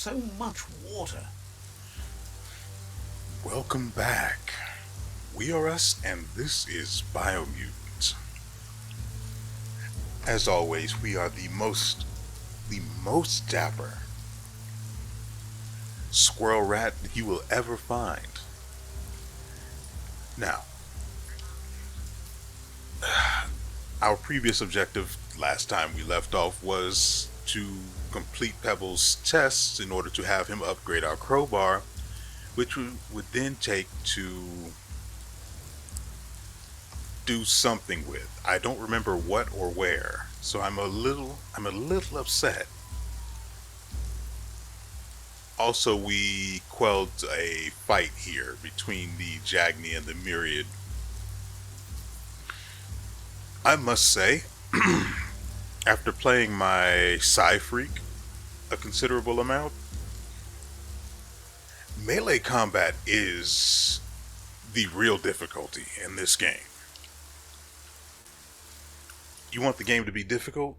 so much water. Welcome back. WeArEuS, and this is Biomutant. As always, we are the most dapper squirrel rat that you will ever find. Now, our previous objective last time we left off was to complete Pebble's tests in order to have him upgrade our crowbar, which we would then take to do something with. I don't remember what or where, so I'm a little upset. Also, we quelled a fight here between the Jagni and the Myriad. I must say, after playing my Psy-Freak a considerable amount, melee combat is the real difficulty in this game. You want the game to be difficult?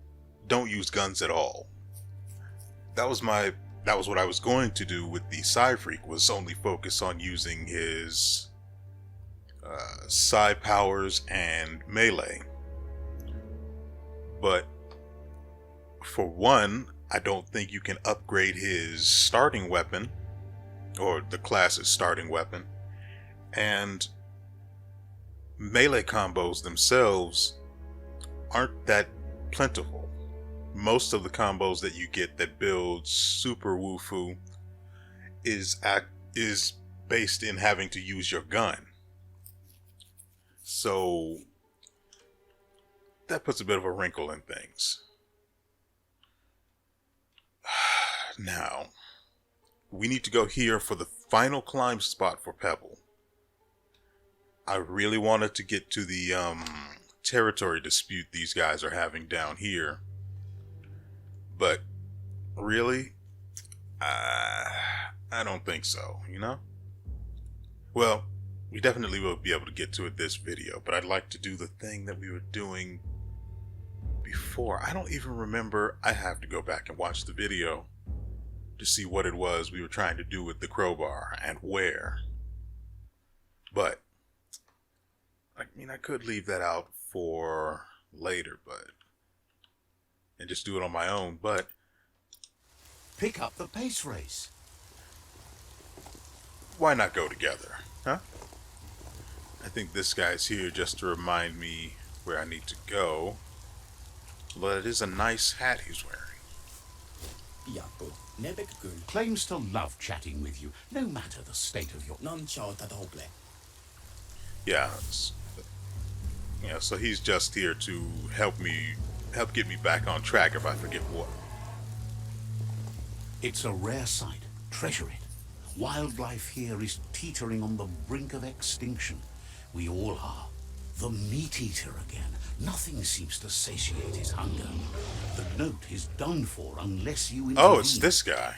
Don't use guns at all. That was what I was going to do with the Psy-Freak, was only focus on using his Psy powers and melee. But for one, I don't think you can upgrade his starting weapon, or the class's starting weapon, and melee combos themselves aren't that plentiful. Most of the combos that you get that build super woofu is based in having to use your gun. So that puts a bit of a wrinkle in things. Now, we need to go here for the final climb spot for Pebble. I really wanted to get to the territory dispute these guys are having down here. But really, I don't think so, you know? Well, we definitely will be able to get to it this video, but I'd like to do the thing that we were doing before. I don't even remember. I have to go back and watch the video to see what it was we were trying to do with the crowbar and where. But, I mean, I could leave that out for later, and just do it on my own, but Pick up the pace race. why not go together, huh? I think this guy's here just to remind me where I need to go. But it is a nice hat he's wearing. Jaakko, nebekkyl Claims to love chatting with you, no matter the state of your... non chauta doble. Yeah, so he's just here to help get me back on track if I forget what. It's a rare sight. Treasure it. Wildlife here is teetering on the brink of extinction. We all are. The meat eater again. Nothing seems to satiate his hunger. The note is done for unless you intervene. Oh, it's this guy.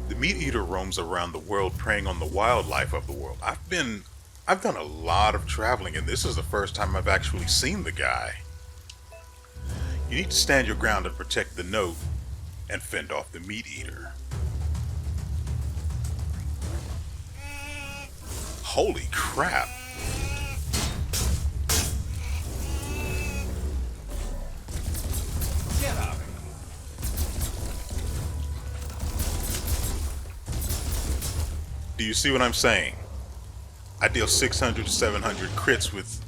The meat eater roams around the world preying on the wildlife of the world. I've done a lot of traveling, and this is the first time I've actually seen the guy. You need to stand your ground and protect the note and fend off the meat eater. Holy crap. Get out. Do you see what I'm saying? I deal 600 to 700 crits with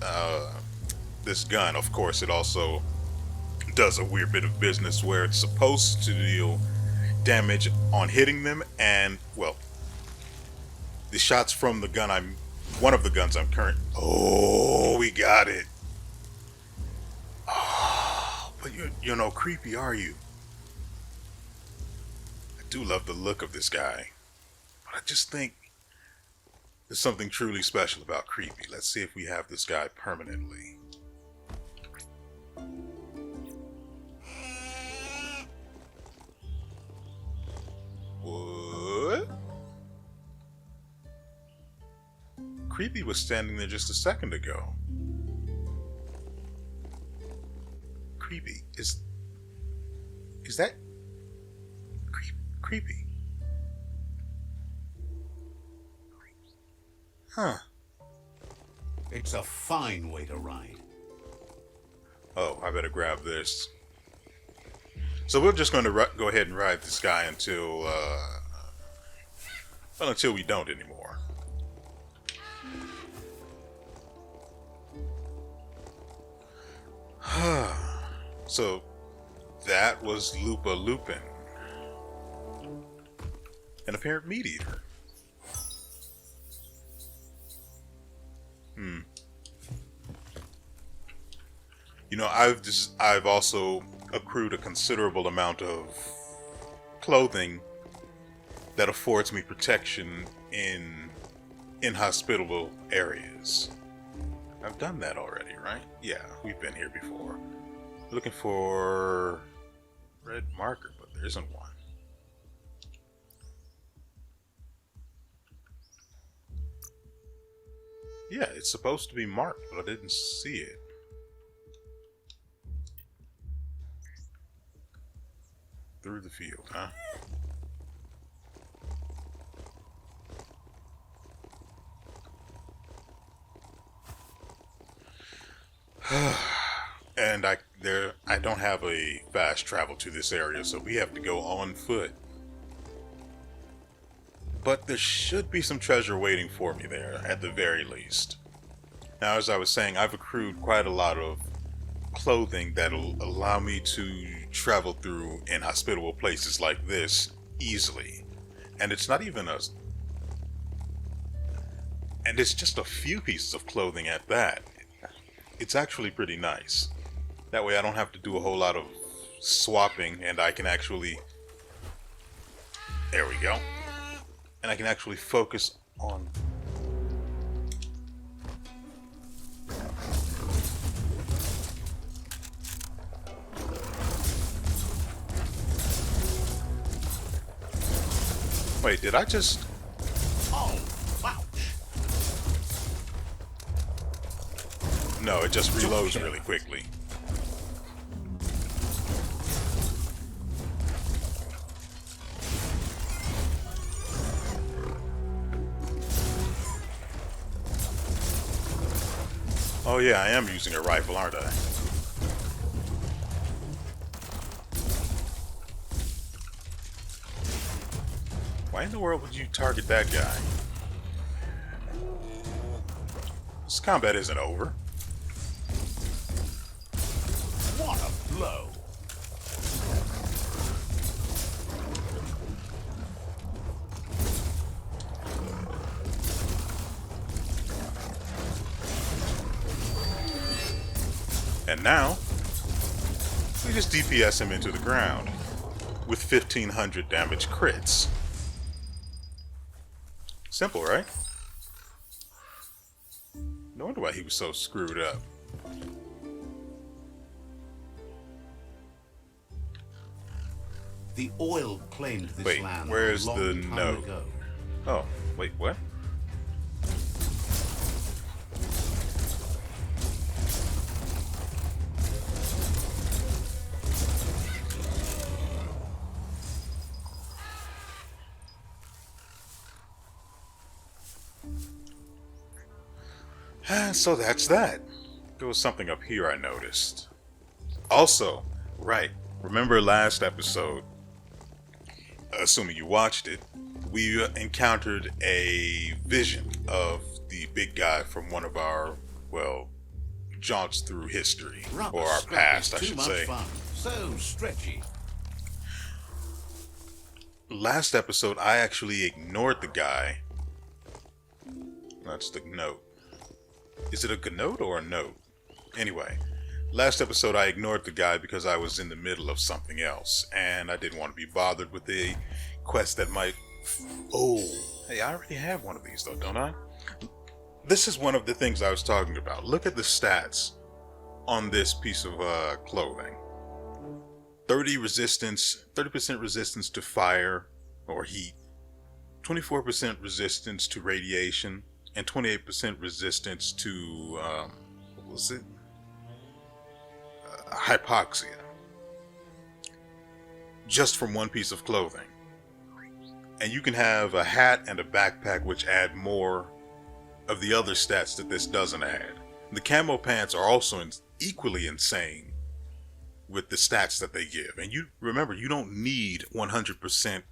this gun. Of course, it also does a weird bit of business where it's supposed to deal damage on hitting them, and, well, the shots from the gun one of the guns I'm current... Oh, we got it. Oh, but you're no creepy, are you? I do love the look of this guy, but I just think there's something truly special about creepy. Let's see if we have this guy permanently. What? Creepy was standing there just a second ago. Creepy, is that creepy? creepy. Huh. It's a fine way to ride. Oh, I better grab this. So we're just going to go ahead and ride this guy until, well, until we don't anymore. So that was Lupa Lupin, an apparent meat eater. You know, I've also accrued a considerable amount of clothing that affords me protection in inhospitable areas. I've done that already, right? Yeah, we've been here before. Looking for red marker, but there isn't one. Yeah, it's supposed to be marked, but I didn't see it. Through the field, huh? And I don't have a fast travel to this area, so we have to go on foot. But there should be some treasure waiting for me there, at the very least. Now, as I was saying, I've accrued quite a lot of clothing that'll allow me to travel through inhospitable places like this easily. And it's not even a... And it's just a few pieces of clothing at that. It's actually pretty nice. That way I don't have to do a whole lot of swapping, and I can actually... There we go. And I can actually focus on... Wait, did I just... Oh, ouch. No, it just reloads really quickly. Oh yeah, I am using a rifle, aren't I? Why in the world would you target that guy? This combat isn't over. What a blow. And now, we just DPS him into the ground with 1500 damage crits. Simple, right? No wonder why he was so screwed up. The oil claimed this Wait, land where's a long the time note? ago. Oh, wait, what? So that's that. There was something up here I noticed. Also, right, remember last episode, assuming you watched it, we encountered a vision of the big guy from one of our, well, jaunts through history, Rubber or our scrap past, is I should too much say. fun. So stretchy. Last episode, I actually ignored the guy. That's the note. Is it a note or a note? Anyway, last episode I ignored the guy because I was in the middle of something else, and I didn't want to be bothered with a quest that might... Oh, hey, I already have one of these though, don't I? This is one of the things I was talking about. Look at the stats on this piece of clothing. 30% resistance to fire or heat, 24% resistance to radiation, and 28% resistance to, what was it? Hypoxia. Just from one piece of clothing. And you can have a hat and a backpack which add more of the other stats that this doesn't add. The camo pants are also equally insane with the stats that they give. And you remember, you don't need 100%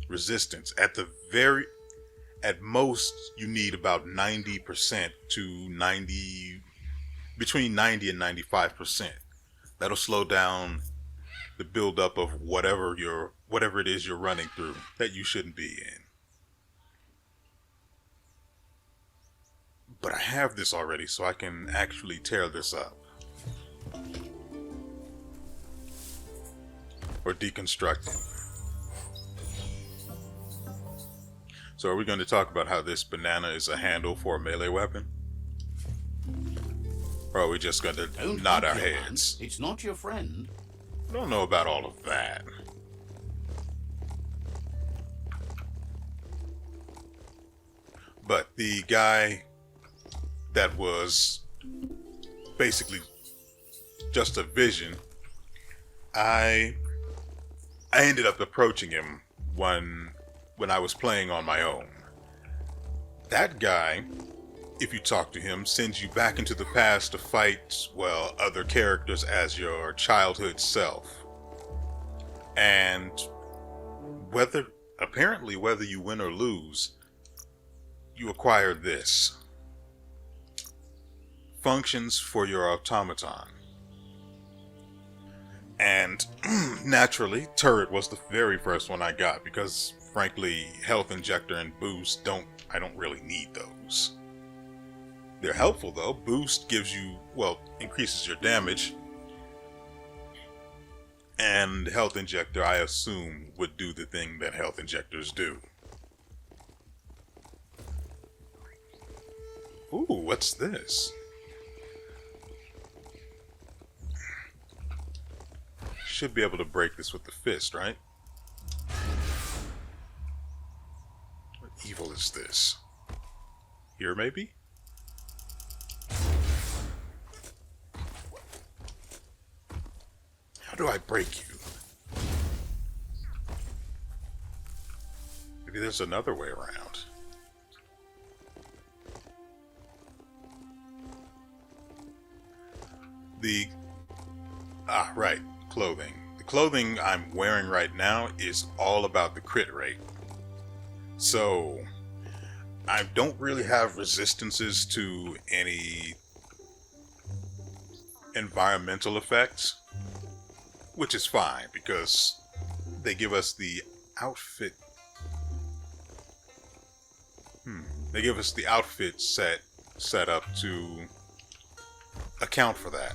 resistance. At most, you need about 90% to between 90 and 95%. That'll slow down the buildup of whatever it is you're running through that you shouldn't be in. But I have this already, so I can actually tear this up. Or deconstruct it. So are we going to talk about how this banana is a handle for a melee weapon? Or are we just going to nod our heads? It's not your friend. I don't know about all of that. But the guy that was basically just a vision, I ended up approaching him when I was playing on my own. That guy, if you talk to him, sends you back into the past to fight, well, other characters as your childhood self. And whether you win or lose, you acquire this. Functions for your automaton. And naturally, turret was the very first one I got because, frankly, health injector and boost I don't really need those. They're helpful though. Boost gives you, increases your damage. And health injector, I assume, would do the thing that health injectors do. Ooh, what's this? Should be able to break this with the fist, right? What evil is this? Here, maybe? How do I break you? Maybe there's another way around. Right. Clothing. The clothing I'm wearing right now is all about the crit rate. So, I don't really have resistances to any environmental effects, which is fine because they give us the outfit. They give us the outfit set up to account for that.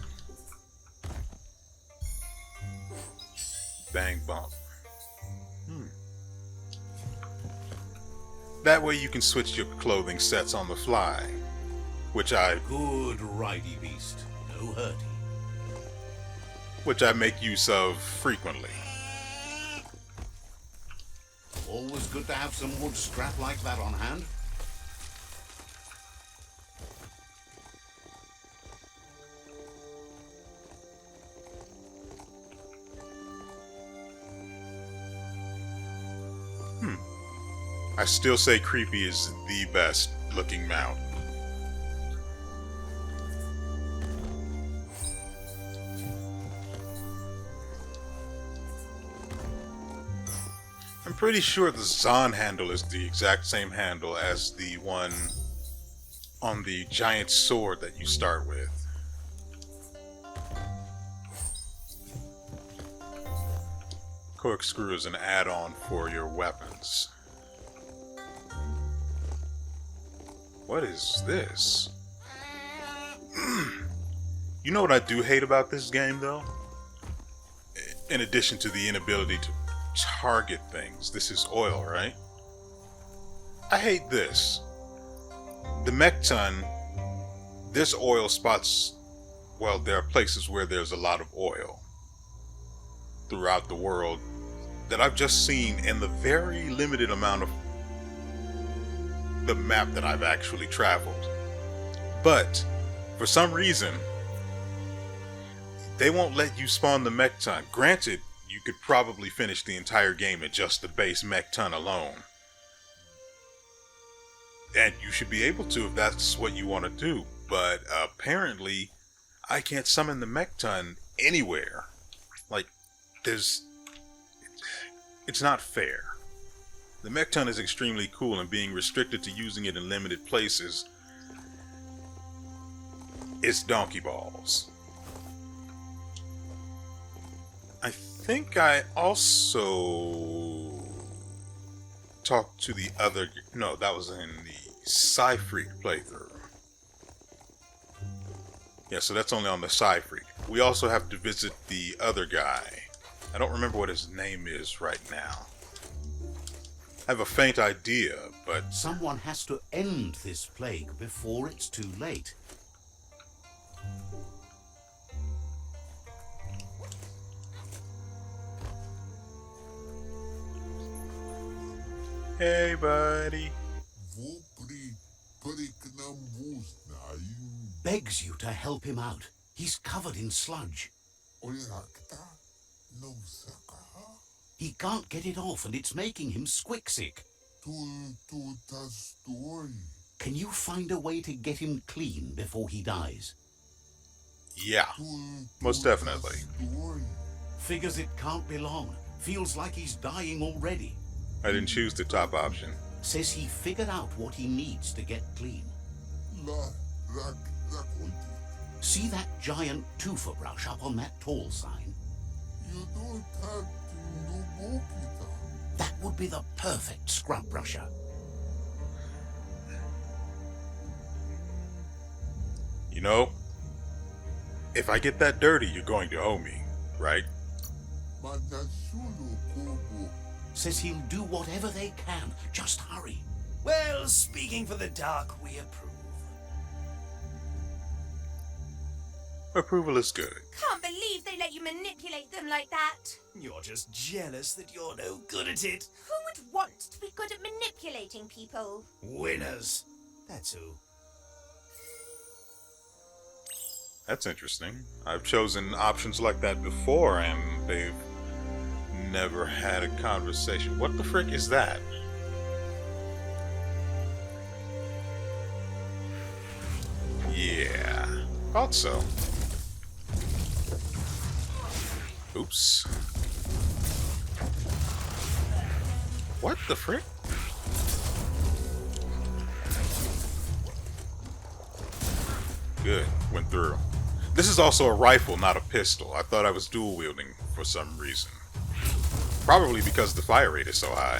Bang bump. That way you can switch your clothing sets on the fly, which I Good ridey beast, no hurty. Which I make use of frequently. Always good to have some wood scrap like that on hand. I still say creepy is the best looking mount. I'm pretty sure the Zahn handle is the exact same handle as the one on the giant sword that you start with. Corkscrew is an add-on for your weapons. What is this? You know what I do hate about this game, though? In addition to the inability to target things. This is oil, right? I hate this. The Mechton, this oil spots... Well, there are places where there's a lot of oil throughout the world that I've just seen in the very limited amount of the map that I've actually traveled. But for some reason they won't let you spawn the Mechton. Granted, you could probably finish the entire game at just the base Mechton alone, And you should be able to if that's what you want to do. But apparently, I can't summon the Mechton anywhere. Like, it's not fair. The Mechton is extremely cool, and being restricted to using it in limited places is donkey balls. I think I also talked to the other... No, that was in the Psy-Freak playthrough. Yeah, so that's only on the Psy-Freak. We also have to visit the other guy. I don't remember what his name is right now. I have a faint idea, but... Someone has to end this plague before it's too late. Hey, buddy. Begs you to help him out. He's covered in sludge. He can't get it off, and it's making him squick-sick. Can you find a way to get him clean before he dies? Yeah, most definitely. Figures it can't be long. Feels like he's dying already. I didn't choose the top option. Says he figured out what he needs to get clean. See that giant toofer brush up on that tall sign? That would be the perfect scrub brusher. You know, if I get that dirty, you're going to owe me, right? Says he'll do whatever they can. Just hurry. Well, speaking for the Dark, we approve. Approval is good. Can't believe they let you manipulate them like that. You're just jealous that you're no good at it. Who would want to be good at manipulating people? Winners. That's who. That's interesting. I've chosen options like that before, and they've never had a conversation. What the frick is that? Yeah, thought so. Oops. What the frick? Good, went through. This is also a rifle, not a pistol. I thought I was dual wielding for some reason. Probably because the fire rate is so high.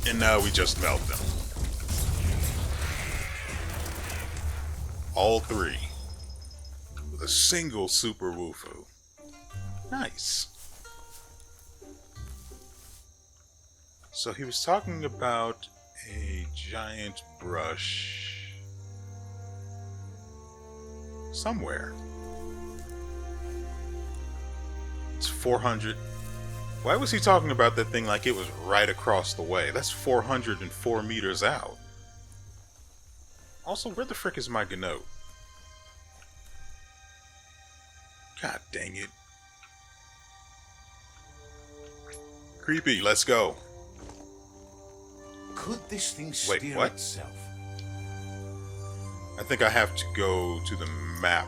And now we just melt them. All three. With a single super woofu. Nice. So he was talking about a giant brush somewhere. It's 400. Why was he talking about that thing like it was right across the way? That's 404 meters out. Also, where the frick is my Gnote? God dang it. Creepy, let's go. Could this thing Wait, steer what? itself? I think I have to go to the map.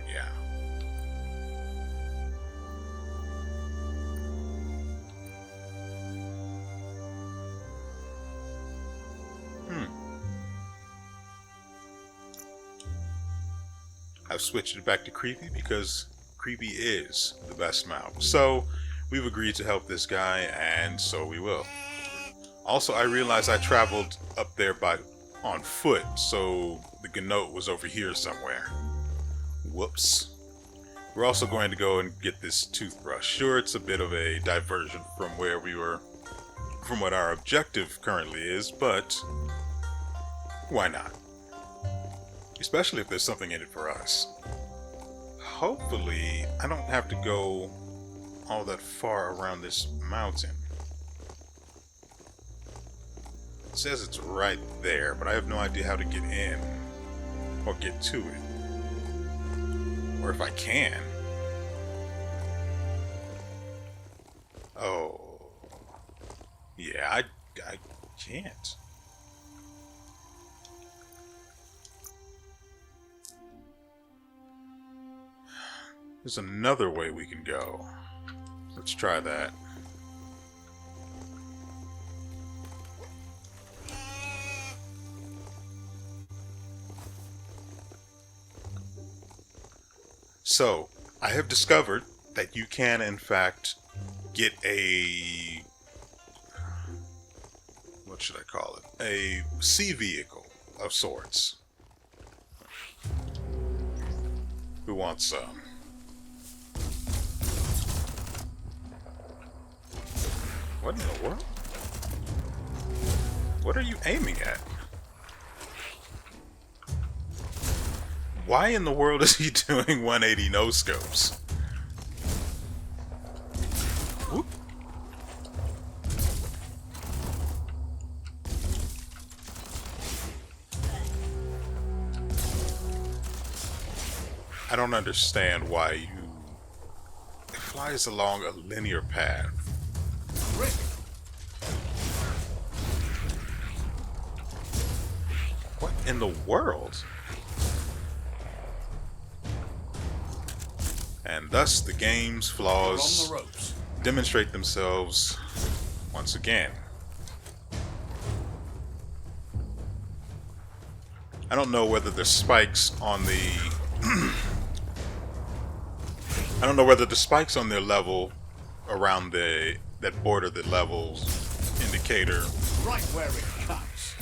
Yeah. I've switched it back to creepy because creepy is the best mount. So we've agreed to help this guy, and so we will. Also, I realized I traveled up there on foot, so the Gnote was over here somewhere. Whoops. We're also going to go and get this toothbrush. Sure, it's a bit of a diversion from where we were, from what our objective currently is, but why not? Especially if there's something in it for us. Hopefully, I don't have to go all that far around this mountain. It says it's right there, but I have no idea how to get in or get to it. Or if I can. Oh. Yeah, I can't. There's another way we can go. Let's try that. So, I have discovered that you can, in fact, get a... what should I call it? A sea vehicle of sorts. Who wants some? What in the world? What are you aiming at? Why in the world is he doing 180 no-scopes? Whoop. I don't understand why you... It flies along a linear path. What in the world? And thus the game's flaws demonstrate themselves once again. I don't know whether the spikes on the I don't know whether the spikes on their level around that border the levels indicator. Right where it cuts.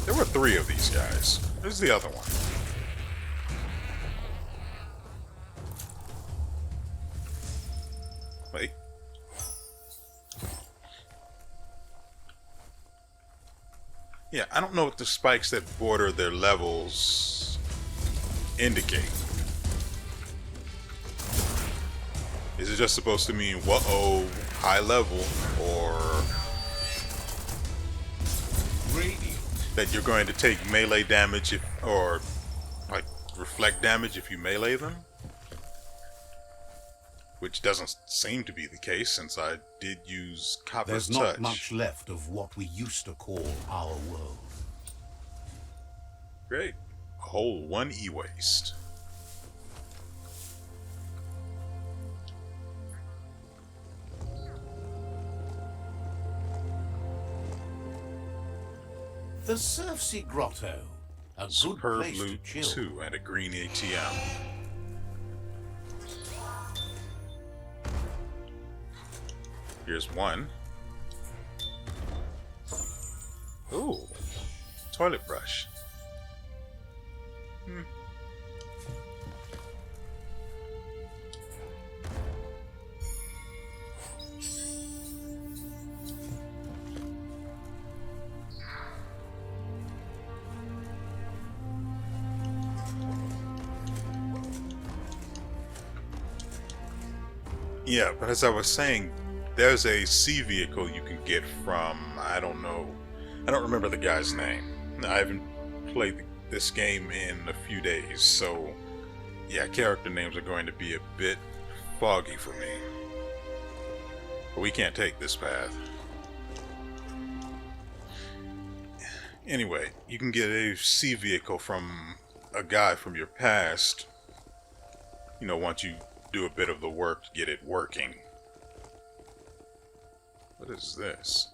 There were 3 of these guys. Where's the other one? Wait. Yeah, I don't know what the spikes that border their levels indicate. Is it just supposed to mean, whoa, high level, or that you're going to take melee damage or like reflect damage if you melee them? Which doesn't seem to be the case, since I did use Copper's There's not Touch. much left of what we used to call our world. Great. A whole 1 e-waste. The Surfsea Grotto. A good Superb place to loot chill. 2 and a green ATM. Here's 1. Ooh. Toilet brush. Yeah, but as I was saying, there's a sea vehicle you can get from, I don't know, I don't remember the guy's name. I haven't played this game in a few days, so yeah, character names are going to be a bit foggy for me. But we can't take this path. Anyway, you can get a sea vehicle from a guy from your past, you know, once you do a bit of the work to get it working. What is this?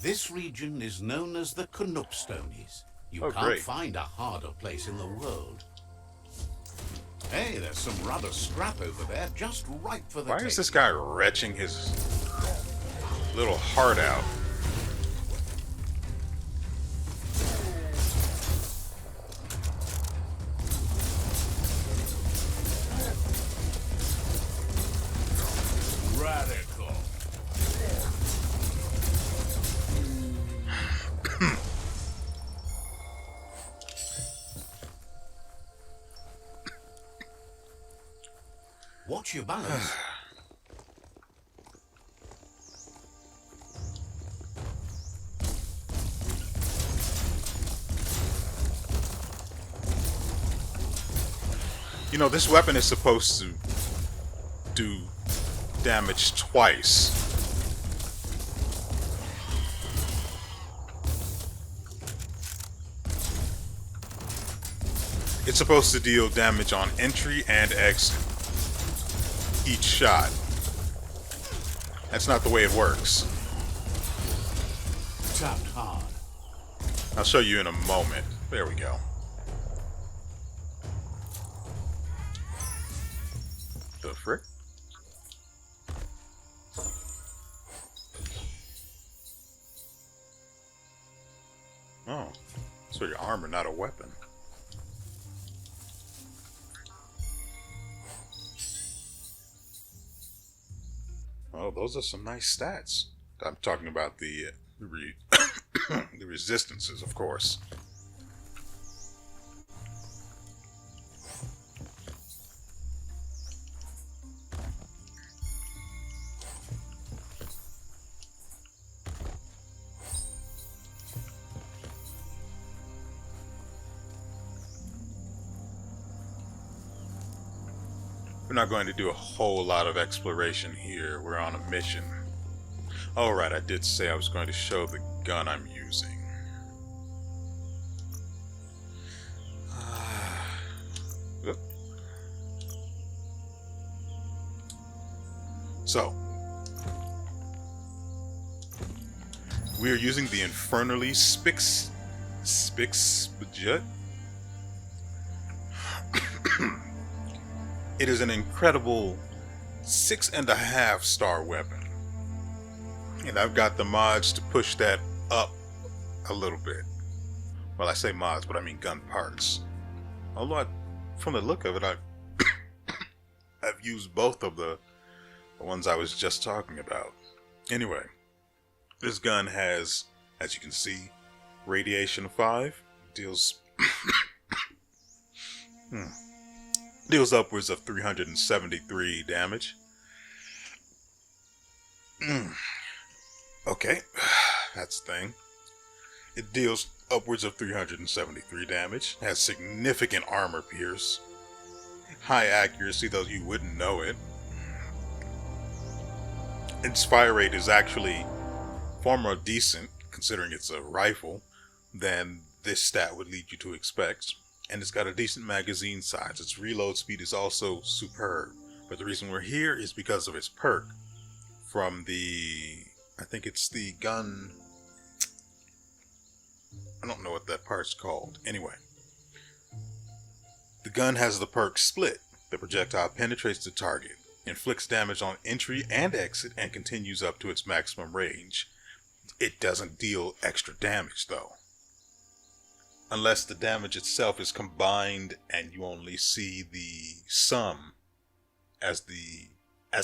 This region is known as the Canuckstonies. You Oh, can't great. find a harder place in the world. Hey, there's some rubber scrap over there, just right for the Why is taking. this guy retching his little heart out? Radical. Watch your balance. You know, this weapon is supposed to do damage twice. It's supposed to deal damage on entry and exit each shot. That's not the way it works. Tapped hard. I'll show you in a moment. There we go. The frick? Oh, so your armor, not a weapon. Oh, those are some nice stats. I'm talking about the the resistances, of course. We're not going to do a whole lot of exploration here. We're on a mission. Oh, right, I did say I was going to show the gun I'm using. So, we are using the infernally Spixbudget. It is an incredible 6.5-star weapon. And I've got the mods to push that up a little bit. Well, I say mods, but I mean gun parts. Although, from the look of it, I've used both of the ones I was just talking about. Anyway, this gun has, as you can see, radiation 5, deals deals upwards of 373 damage. Okay, that's the thing. It deals upwards of 373 damage, has significant armor pierce, high accuracy, though you wouldn't know it. Its fire rate is actually far more decent, considering it's a rifle, than this stat would lead you to expect. And it's got a decent magazine size. Its reload speed is also superb. But the reason we're here is because of its perk from the, I think it's the gun, I don't know what that part's called. Anyway, the gun has the perk Split. The projectile penetrates the target, inflicts damage on entry and exit, and continues up to its maximum range. It doesn't deal extra damage though, unless the damage itself is combined and you only see the sum as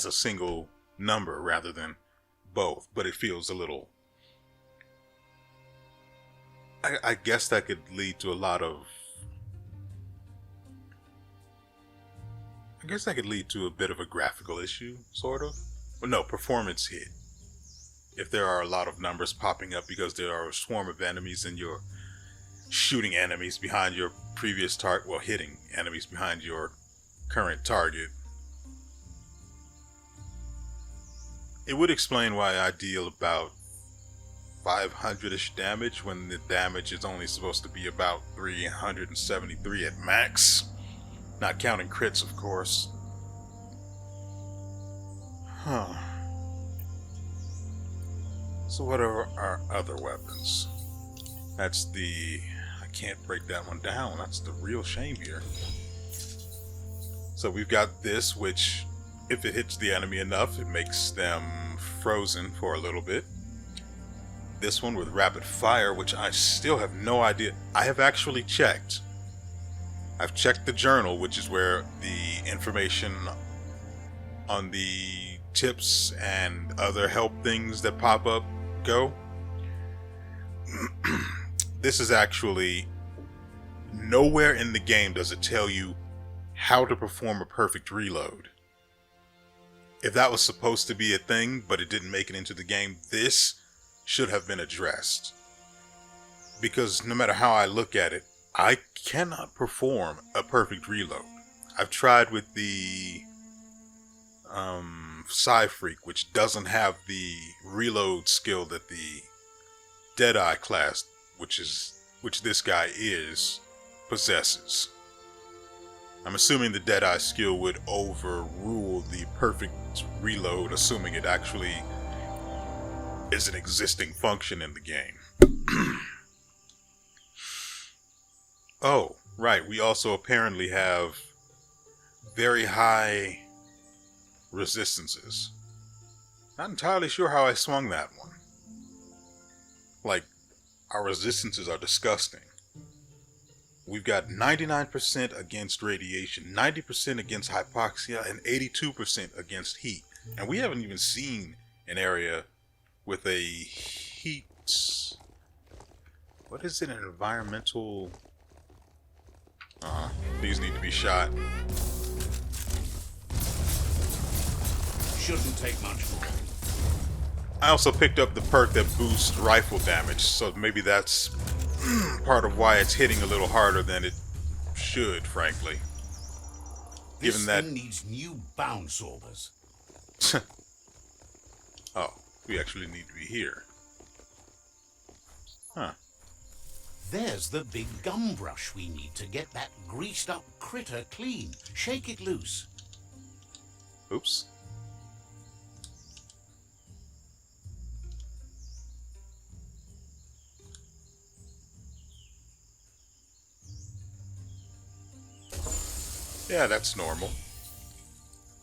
a single number rather than both. But it feels a little, I guess that could lead to a lot of, I guess that could lead to a bit of a graphical issue, sort of. Well, no, performance hit. If there are a lot of numbers popping up because there are a swarm of enemies and you're shooting enemies behind your previous target, well, hitting enemies behind your current target. It would explain why I deal about 500-ish damage when the damage is only supposed to be about 373 at max. Not counting crits, of course. Huh. So what are our other weapons? That's the... I can't break that one down. That's the real shame here. So we've got this, which, if it hits the enemy enough, it makes them frozen for a little bit. This one with rapid fire, which I still have no idea. I have actually checked. I've checked the journal, which is where the information on the tips and other help things that pop up go. This is actually, nowhere in the game does it tell you how to perform a perfect reload. If that was supposed to be a thing, but it didn't make it into the game, this should have been addressed. Because no matter how I look at it, I cannot perform a perfect reload. I've tried with the Psy-Freak, which doesn't have the reload skill that the Deadeye class, which this guy possesses. I'm assuming the Deadeye skill would overrule the perfect reload, assuming it actually is an existing function in the game. Oh, right. We also apparently have very high resistances. Not entirely sure how I swung that one. Like, our resistances are disgusting. We've got 99% against radiation, 90% against hypoxia, and 82% against heat. And we haven't even seen an area with a heat... What is it? An environmental... these need to be shot. Shouldn't take much more. I also picked up the perk that boosts rifle damage, so maybe that's part of why it's hitting a little harder than it should, frankly. This thing needs new bounce orbers. Oh, we actually need to be here. Huh. There's the big gum brush we need to get that greased up critter clean. Shake it loose. Oops. Yeah, that's normal.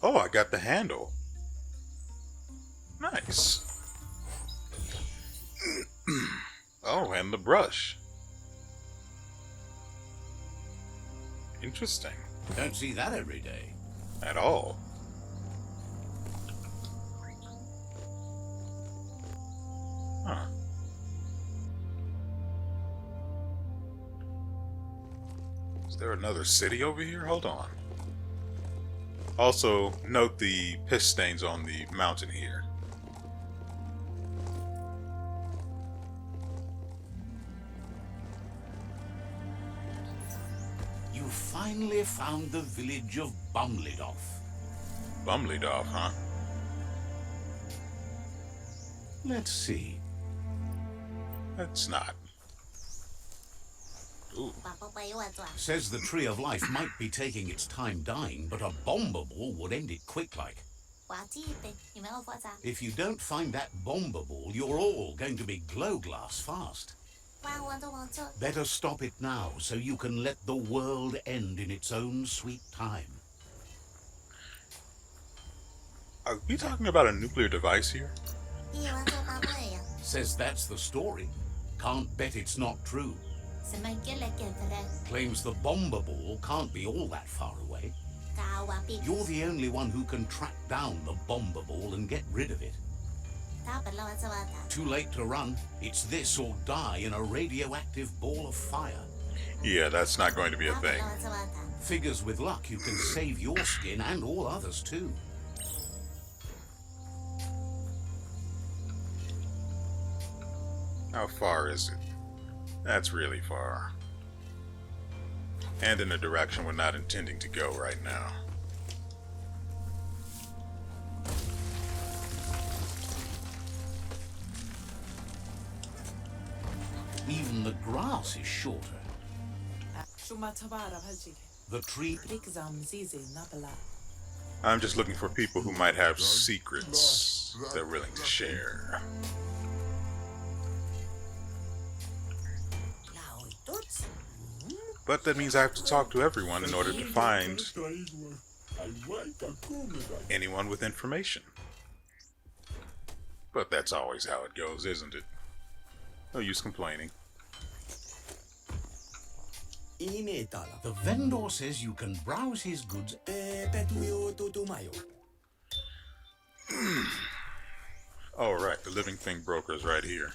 Oh, I got the handle. Nice. Oh, and the brush. Interesting. Don't see that every day. At all. Huh. Is there another city over here? Hold on. Also, note the piss stains on the mountain here. You finally found the village of Bumlidoff. Bumlidoff, huh? Let's see. That's not. Ooh. Says the Tree of Life might be taking its time dying, but a bomber ball would end it quick like. If you don't find that bomber ball, you're all going to be glow glass fast. Better stop it now, so you can let the world end in its own sweet time. Are we talking about a nuclear device here? Says that's the story. Can't bet it's not true. Claims the bomber ball can't be all that far away. You're the only one who can track down the bomber ball and get rid of it. Too late to run. It's this or die in a radioactive ball of fire. Yeah, that's not going to be a thing. Figures with luck you can save your skin and all others too. How far is it? That's really far. And in a direction we're not intending to go right now. Even the grass is shorter. The tree... I'm just looking for people who might have secrets they're willing to share. But that means I have to talk to everyone in order to find anyone with information. But that's always how it goes, isn't it? No use complaining. The vendor says you can browse his goods. Oh, right, the living thing broker's right here.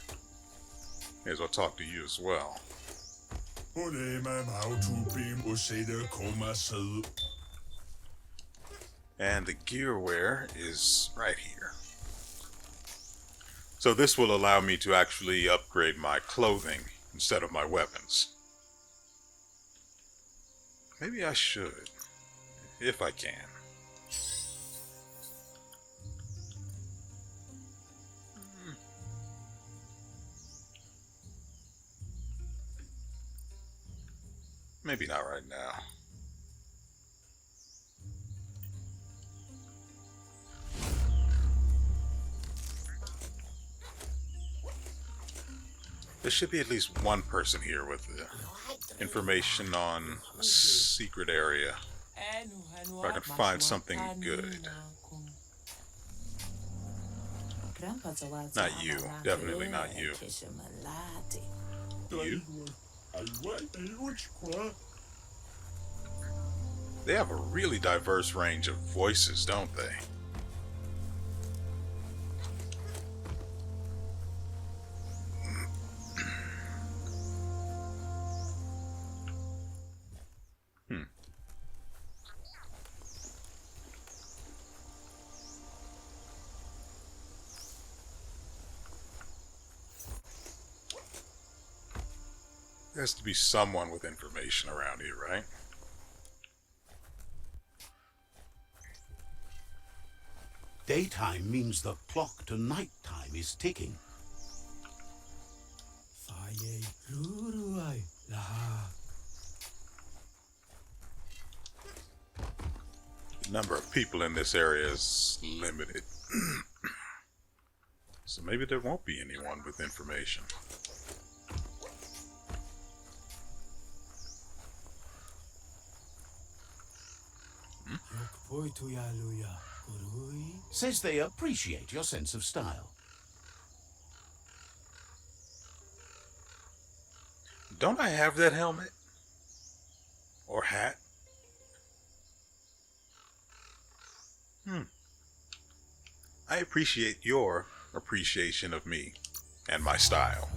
May as well talk to you as well. And the gearware is right here. So this will allow me to actually upgrade my clothing instead of my weapons. Maybe I should. if I can. Maybe not right now. There should be at least one person here with the information on a secret area. If I can find something good. Not you. Definitely not you. You? They have a really diverse range of voices, don't they? There has to be someone with information around here, right? Daytime means the clock to nighttime is ticking. The number of people in this area is limited. So maybe there won't be anyone with information. Says they appreciate your sense of style. Don't I have that helmet? Or hat? I appreciate your appreciation of me and my style.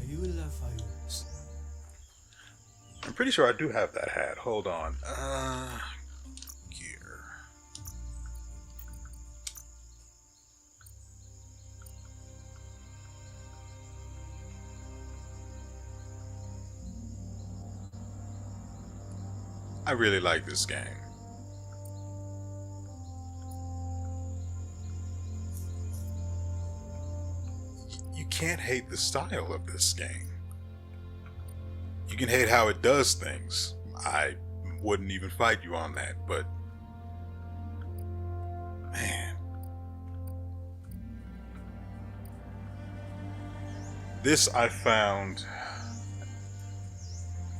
I'm pretty sure I do have that hat. Hold on. Gear. I really like this game. You can't hate the style of this game. You can hate how it does things. I wouldn't even fight you on that, but man. This I found,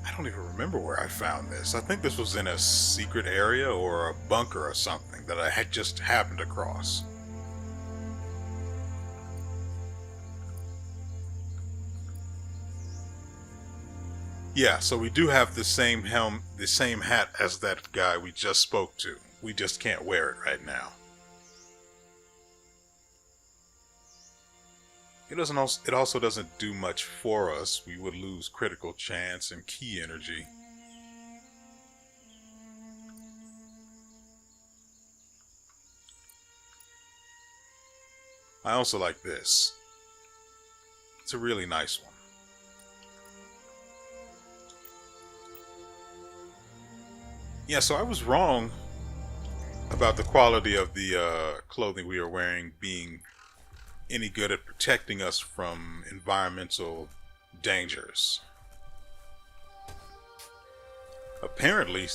I don't even remember where I found this. I think this was in a secret area or a bunker or something that I had just happened across. Yeah, so we do have the same helm, the same hat as that guy we just spoke to. We just can't wear it right now. It also doesn't do much for us. We would lose critical chance and key energy. I also like this. It's a really nice one. Yeah, so I was wrong about the quality of the clothing we are wearing being any good at protecting us from environmental dangers. Apparently,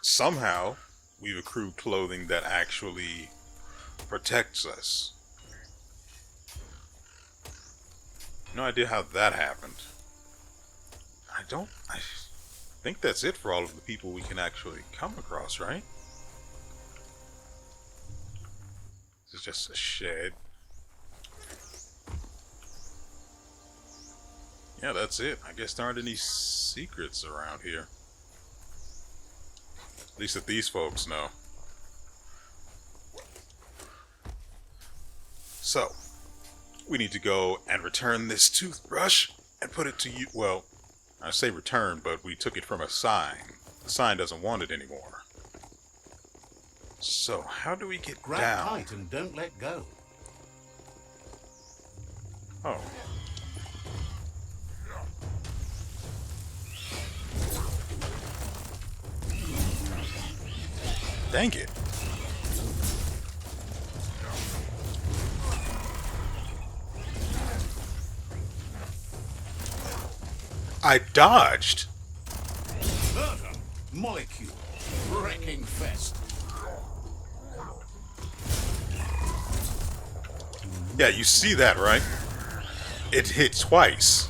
somehow, we've accrued clothing that actually protects us. No idea how that happened. I think that's it for all of the people we can actually come across, right? This is just a shed. Yeah, that's it. I guess there aren't any secrets around here. At least that these folks know. So, we need to go and return this toothbrush and put it to you. Well, I say return, but we took it from a sign. The sign doesn't want it anymore. So, how do we get Grab down? tight and don't let go. Oh. Dang it. I dodged. Murder, molecule, wrecking fest. Yeah, you see that, right? It hit twice.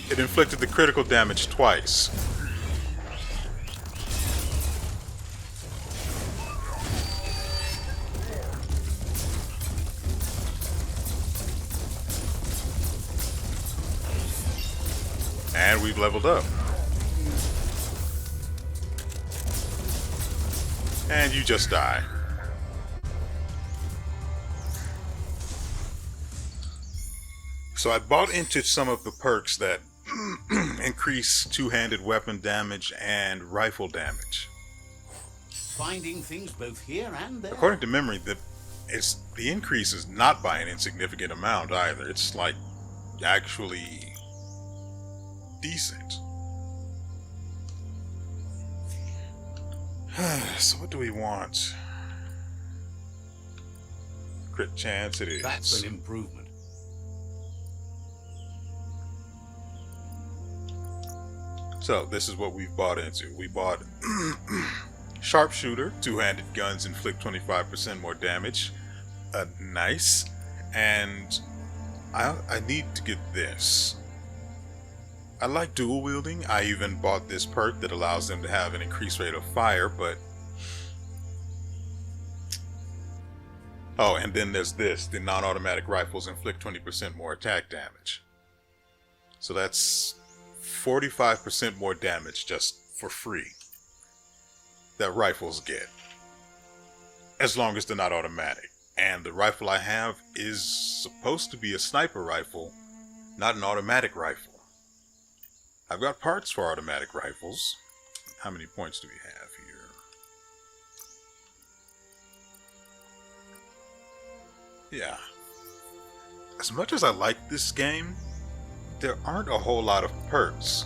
It inflicted the critical damage twice. And we've leveled up. And you just die. So I bought into some of the perks that increase two-handed weapon damage and rifle damage. Finding things both here and there. According to memory, the increase is not by an insignificant amount either. It's like actually decent. So what do we want? Crit chance it is. That's an improvement. So this is what we've bought into. We bought Sharpshooter, two-handed guns inflict 25% more damage. Nice. And I need to get this. I like dual wielding. I even bought this perk that allows them to have an increased rate of fire, but... Oh, and then there's this. The non-automatic rifles inflict 20% more attack damage. So that's 45% more damage just for free that rifles get. As long as they're not automatic. And the rifle I have is supposed to be a sniper rifle, not an automatic rifle. I've got parts for automatic rifles. How many points do we have here? Yeah. As much as I like this game, there aren't a whole lot of perks.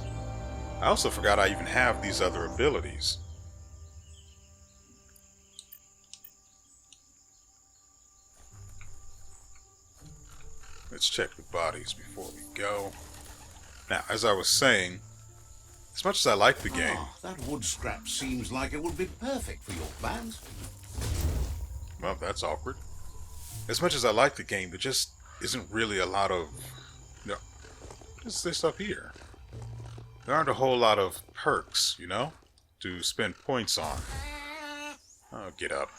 I also forgot I even have these other abilities. Let's check the bodies before we go. Now, as I was saying, as much as I like the game... Oh, that wood scrap seems like it would be perfect for your plans. Well, that's awkward. As much as I like the game, there just isn't really a lot of... No, what is this up here? There aren't a whole lot of perks, you know, to spend points on. Oh, get up.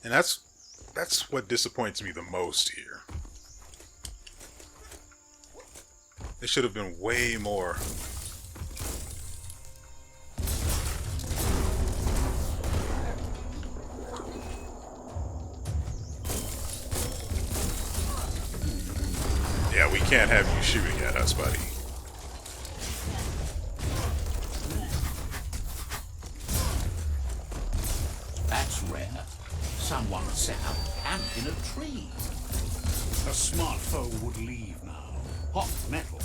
And that's what disappoints me the most here. There should have been way more. Yeah, we can't have you shooting at us, buddy. That's rare. Someone set up camp in a tree. A smart foe would leave now. Hot metal.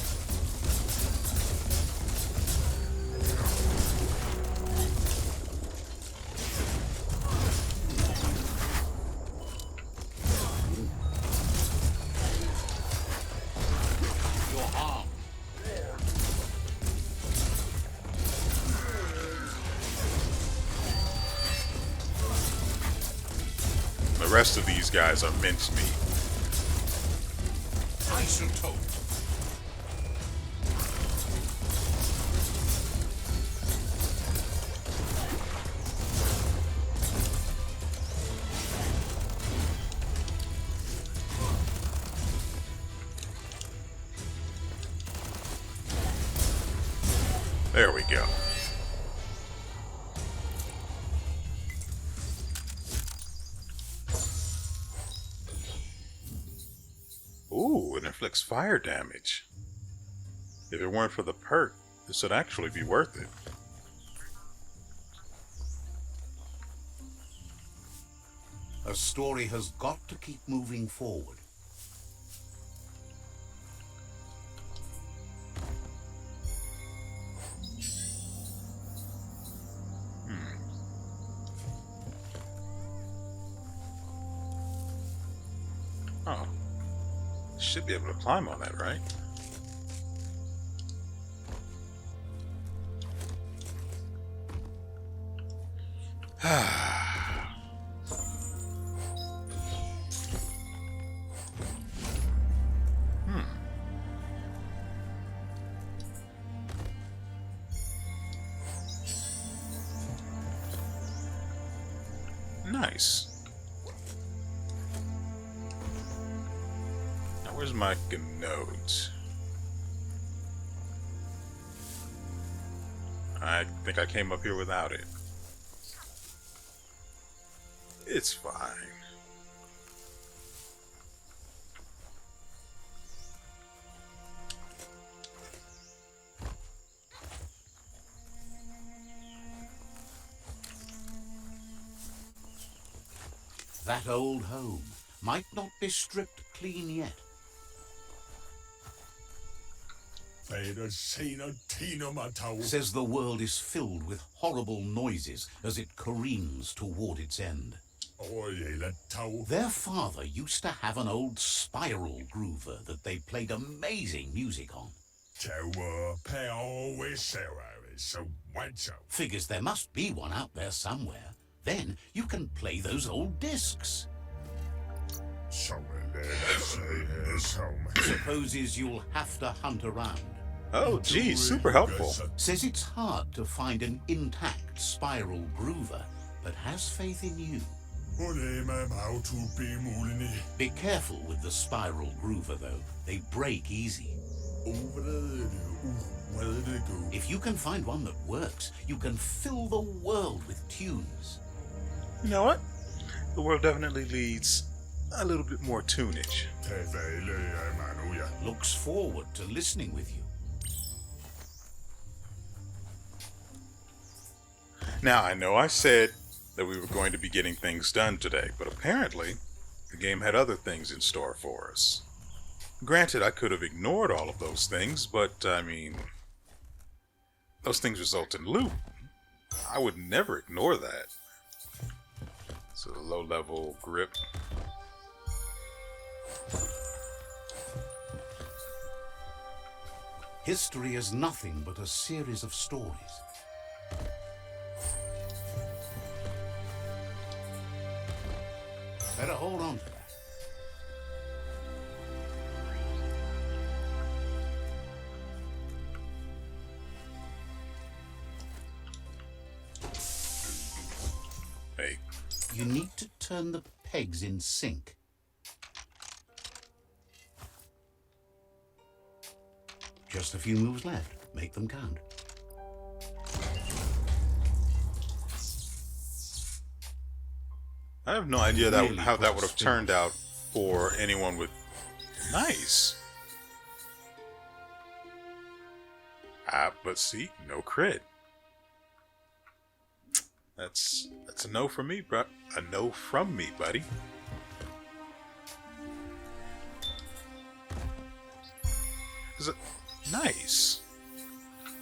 You're armed. The rest of these guys are mincemeat. Isotope. There we go. Ooh, it inflicts fire damage. If it weren't for the perk, this would actually be worth it. A story has got to keep moving forward. Should be able to climb on that, right? Nice. Now, where's my note? I think I came up here without it. It's fine. That old home might not be stripped clean yet. Says the world is filled with horrible noises as it careens toward its end. Their father used to have an old spiral groover that they played amazing music on. Figures there must be one out there somewhere. Then you can play those old discs. Supposes you'll have to hunt around. Oh, geez, super helpful. Says it's hard to find an intact spiral groover, but has faith in you. Be careful with the spiral groover, though. They break easy. If you can find one that works, you can fill the world with tunes. You know what? The world definitely needs a little bit more tunage. Looks forward to listening with you. Now, I know I said that we were going to be getting things done today, but apparently the game had other things in store for us. Granted, I could have ignored all of those things, but, I mean, those things result in loot. I would never ignore that. So, low-level grip. History is nothing but a series of stories. Better hold on to that. Hey. You need to turn the pegs in sync. Just a few moves left. Make them count. I have no idea that Really how that would have close. turned out for anyone with... Nice. But see, no crit. That's a no from me, bro. A no from me, buddy. Nice.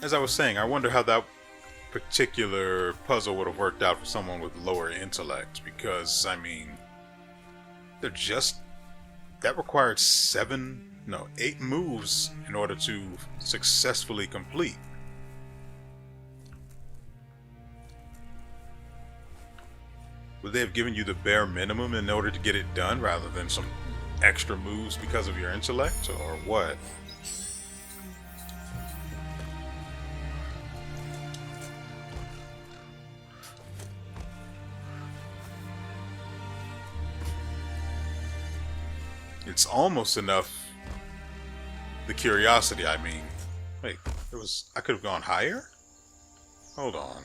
As I was saying, I wonder how that particular puzzle would have worked out for someone with lower intellect, because, I mean, they're just... That required 8 moves in order to successfully complete. Would they have given you the bare minimum in order to get it done, rather than some extra moves because of your intellect, or what? It's almost enough. The curiosity, I mean. Wait, I could have gone higher? Hold on.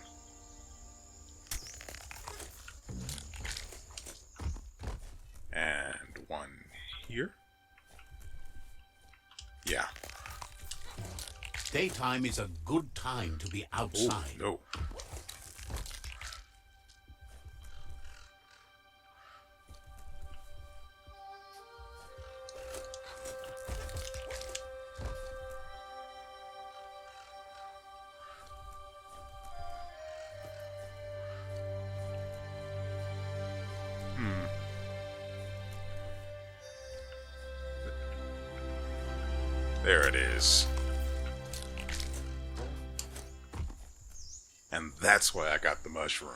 And one here. Yeah. Daytime is a good time to be outside. Oh, no. There it is. And that's why I got the mushroom.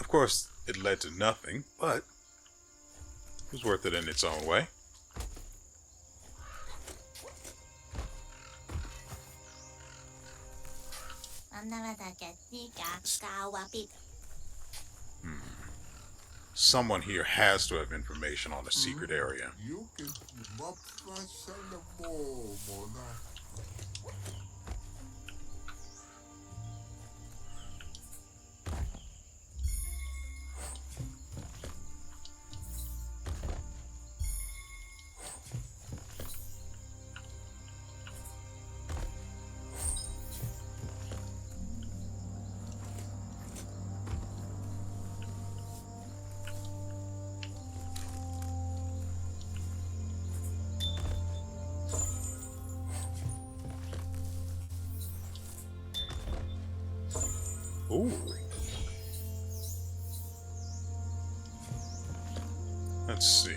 Of course, it led to nothing, but it was worth it in its own way. Someone here has to have information on the secret area. Ooh. Let's see.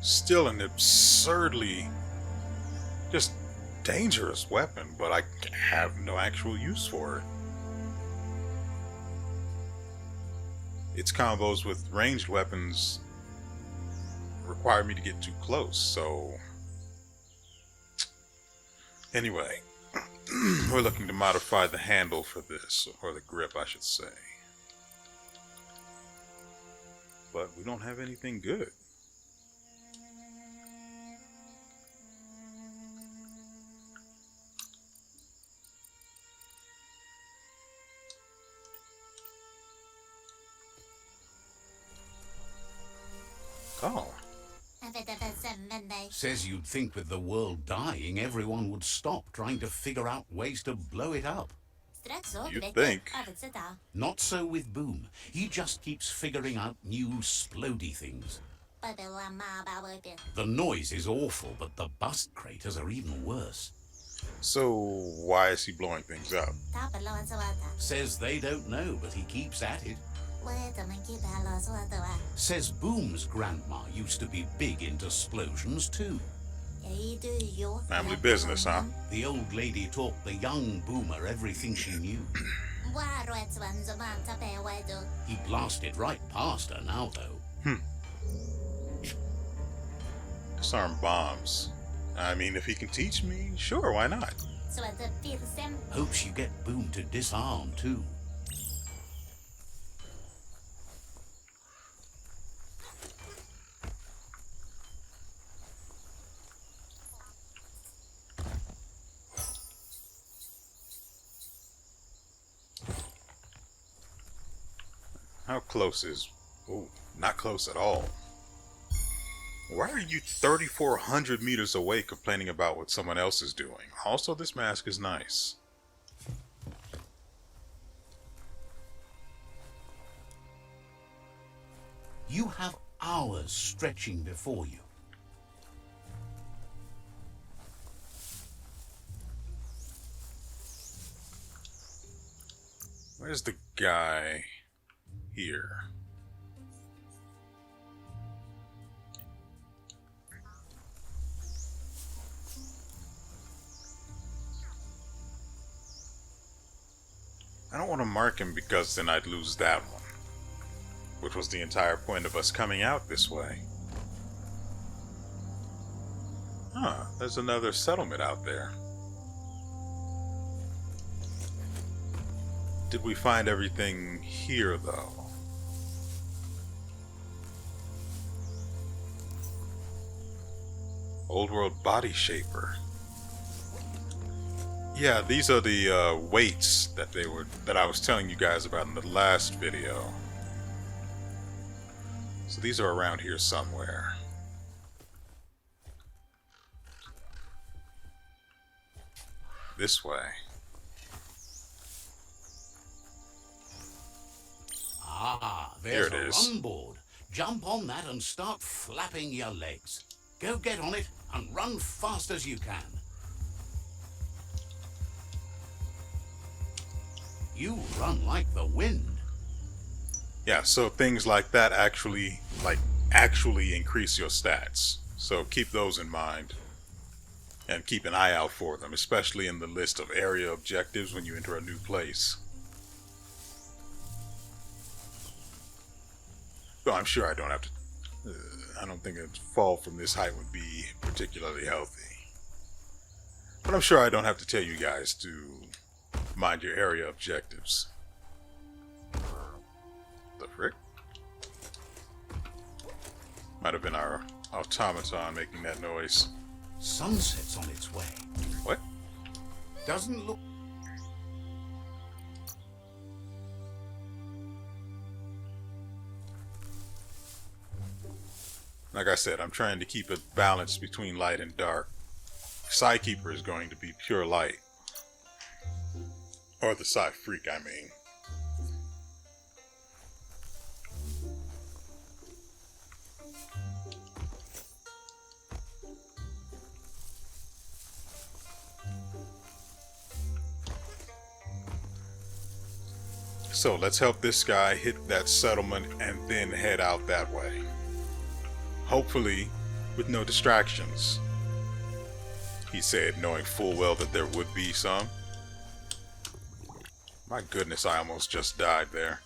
Still an absurdly just dangerous weapon, but I have no actual use for it. Its combos with ranged weapons require me to get too close, so anyway, we're looking to modify the handle for this, or the grip I should say, but we don't have anything good. Oh. Says you'd think with the world dying, everyone would stop trying to figure out ways to blow it up. You'd think. Not so with Boom. He just keeps figuring out new splody things. The noise is awful, but the bust craters are even worse. So why is he blowing things up? Says they don't know, but he keeps at it. Says Boom's grandma used to be big into splosions too. Family business, huh? The old lady taught the young Boomer everything she knew. He blasted right past her now, though. Disarm bombs. I mean, if he can teach me, sure, why not? Hopes you get Boom to disarm too. How close is... Oh, not close at all. Why are you 3,400 meters away complaining about what someone else is doing? Also, this mask is nice. You have hours stretching before you. Where's the guy here? I don't want to mark him because then I'd lose that one, which was the entire point of us coming out this way. Huh, there's another settlement out there. Did we find everything here, though? Old World Body Shaper. Yeah, these are the weights that I was telling you guys about in the last video. So these are around here somewhere. This way. Ah, there's a RUNBOARD. Jump on that and start flapping your legs. Go get on it and run fast as you can. You run like the wind. Yeah, so things like that actually increase your stats. So keep those in mind. And keep an eye out for them, especially in the list of area objectives when you enter a new place. Well, I'm sure I don't have to... I don't think a fall from this height would be particularly healthy. But I'm sure I don't have to tell you guys to mind your area objectives. The frick? Might have been our automaton making that noise. Sunset's on its way. What? Doesn't look... Like I said, I'm trying to keep a balance between light and dark. Psykeeper is going to be pure light. Or the Psy Freak, I mean. So let's help this guy hit that settlement and then head out that way. Hopefully with no distractions. He said, knowing full well that there would be some. My goodness, I almost just died there.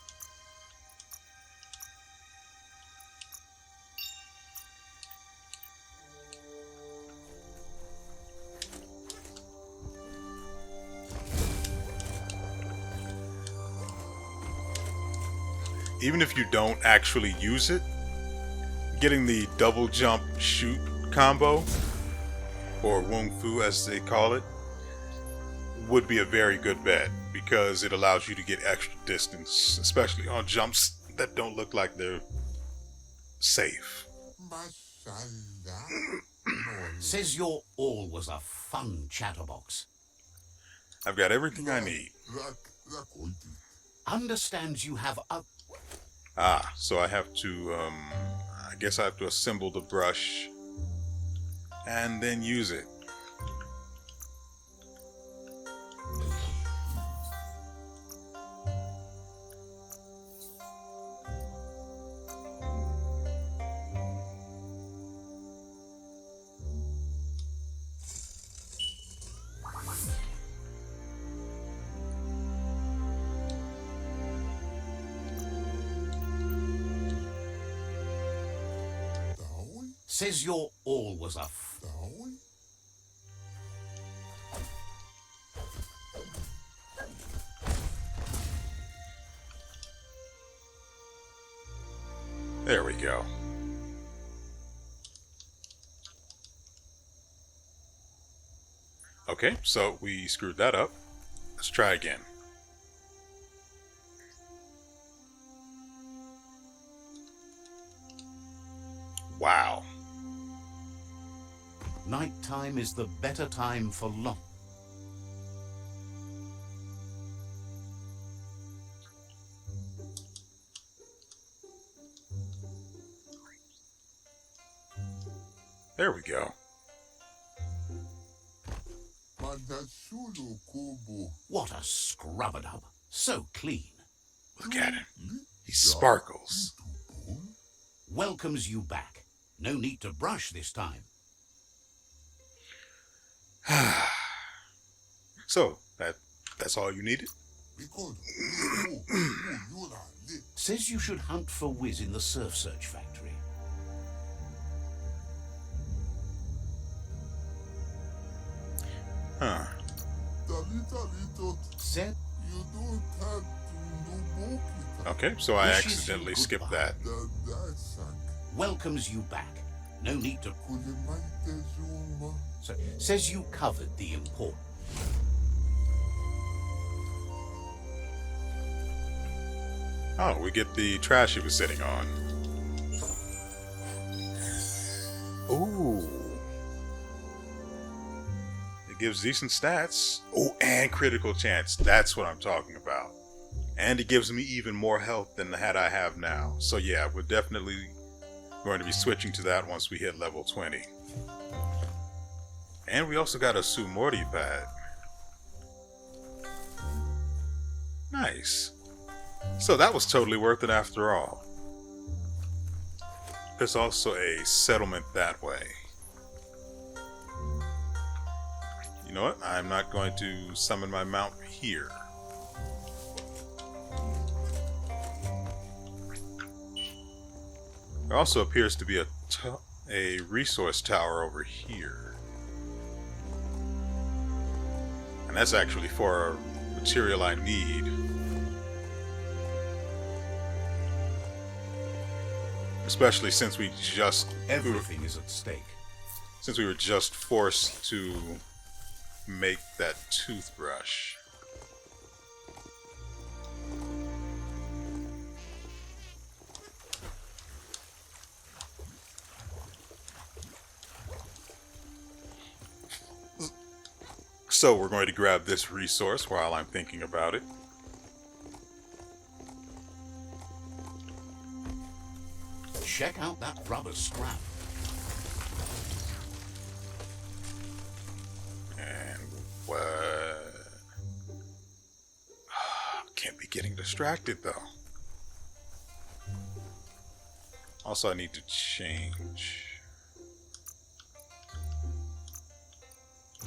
Even if you don't actually use it, getting the double jump shoot combo, or Wung Fu as they call it, would be a very good bet because it allows you to get extra distance, especially on jumps that don't look like they're safe. Says your all was a fun chatterbox. I've got everything I need. Understands you have a... Ah, so I have to, I guess I have to assemble the brush and then use it. Says your all was a... There we go. Okay, so we screwed that up. Let's try again. Wow. Nighttime is the better time for long. There we go. What a scrub-a-dub. So clean. Look at him. He sparkles. Welcomes you back. No need to brush this time. So, that's all you needed? Says you should hunt for WeArEuS in the Surf Search Factory. Huh. Said... Okay, so I Wishes you accidentally goodbye. skipped that. Welcomes you back. No need to... So, says you covered the important... Oh, we get the trash he was sitting on. Ooh. It gives decent stats. Oh, and critical chance. That's what I'm talking about. And it gives me even more health than the hat I have now. So yeah, we're definitely going to be switching to that once we hit level 20. And we also got a Sumorti pad. Nice. So that was totally worth it after all. There's also a settlement that way. You know what? I'm not going to summon my mount here. There also appears to be a resource tower over here. And that's actually for material I need. Especially since Everything is at stake. Since we were just forced to make that toothbrush. So we're going to grab this resource while I'm thinking about it. Check out that rubber scrap. And can't be getting distracted though. Also, I need to change.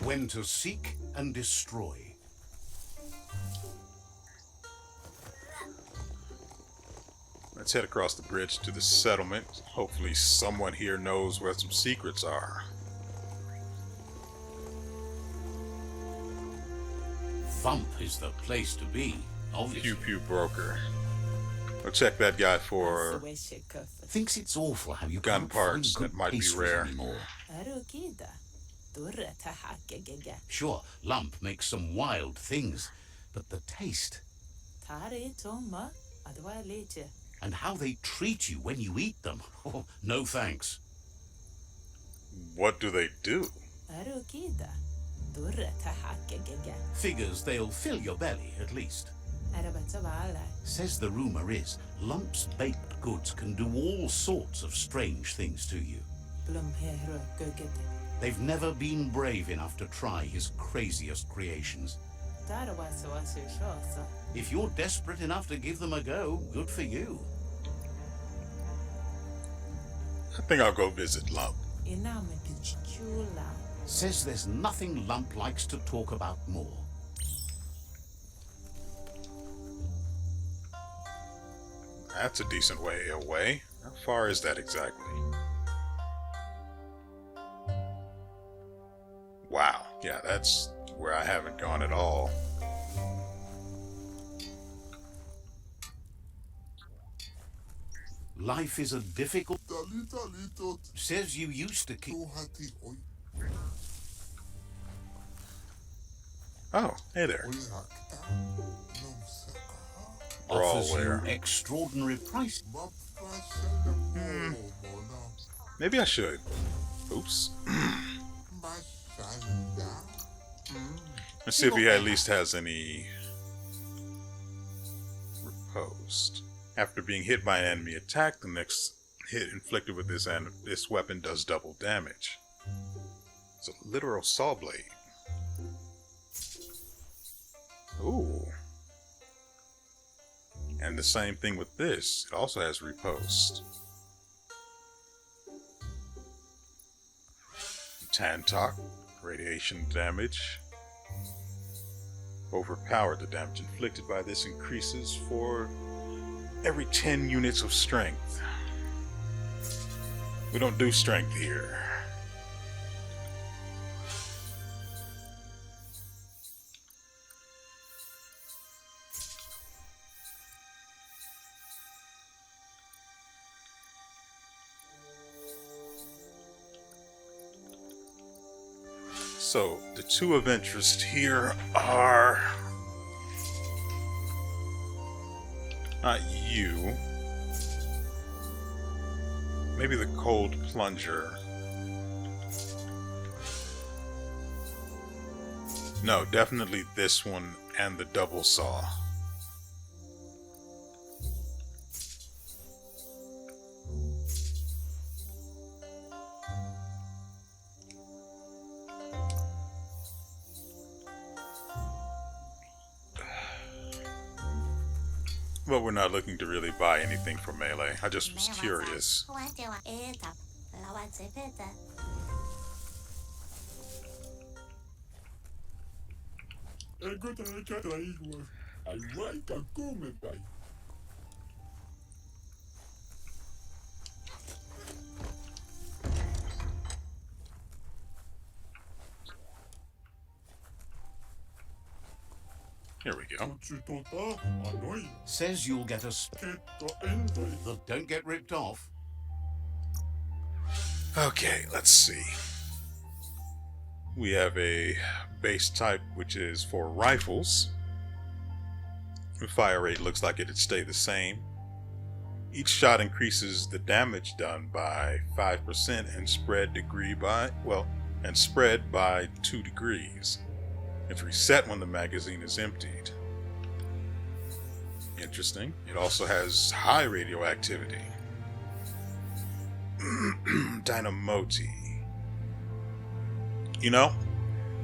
When to seek and destroy. Let's head across the bridge to the settlement. Hopefully someone here knows where some secrets are. Thump is the place to be, obviously. Pew Pew Broker. I'll check that guy for Thinks it's awful how you gun can't parts find good that might be pastries rare. anymore. Sure, Lump makes some wild things, but the taste and how they treat you when you eat them. Oh, no thanks. What do they do? Figures they'll fill your belly, at least. Says the rumor is, Lump's baked goods can do all sorts of strange things to you. They've never been brave enough to try his craziest creations. If you're desperate enough to give them a go, good for you. I think I'll go visit Lump. Says there's nothing Lump likes to talk about more. That's a decent way away. How far is that exactly? Wow. Yeah, that's where I haven't gone at all. Life is a difficult... Says you used to keep... Oh, hey there. Offers you Brawlware. extraordinary price. Maybe I should. Oops. Let's see if he at least has any riposte. After being hit by an enemy attack, the next hit inflicted with this weapon does double damage. It's a literal saw blade. Ooh. And the same thing with this. It also has riposte. Tantalk, radiation damage. Overpowered. The damage inflicted by this increases for every 10 units of strength. We don't do strength here. So, the two of interest here are... not you. Maybe the cold plunger. No, definitely this one and the double saw. But we're not looking to really buy anything from Melee. I just was curious. Here we go. Says you'll get a that don't get ripped off. Okay, let's see. We have a base type, which is for rifles. The fire rate looks like it'd stay the same. Each shot increases the damage done by 5% and spread by 2 degrees. It's reset when the magazine is emptied. Interesting. It also has high radioactivity. Dynamoti. You know,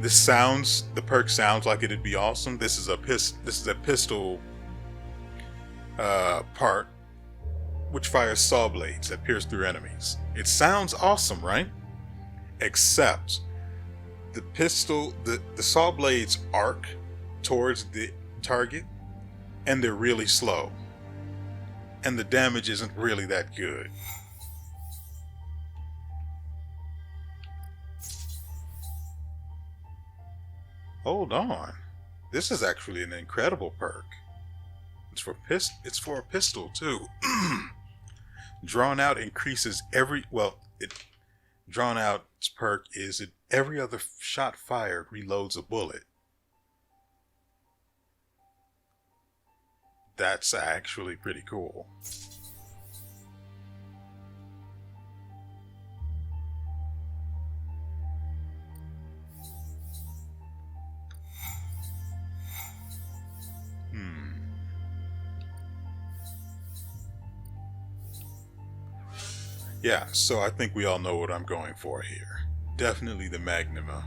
the perk sounds like it'd be awesome. This is a pistol part which fires saw blades that pierce through enemies. It sounds awesome, right? Except the saw blades arc towards the target and they're really slow. And the damage isn't really that good. Hold on. This is actually an incredible perk. It's for a pistol too. Drawn out increases drawn out's perk is every other shot fired reloads a bullet. That's actually pretty cool. Yeah, so I think we all know what I'm going for here. Definitely the Magnuma.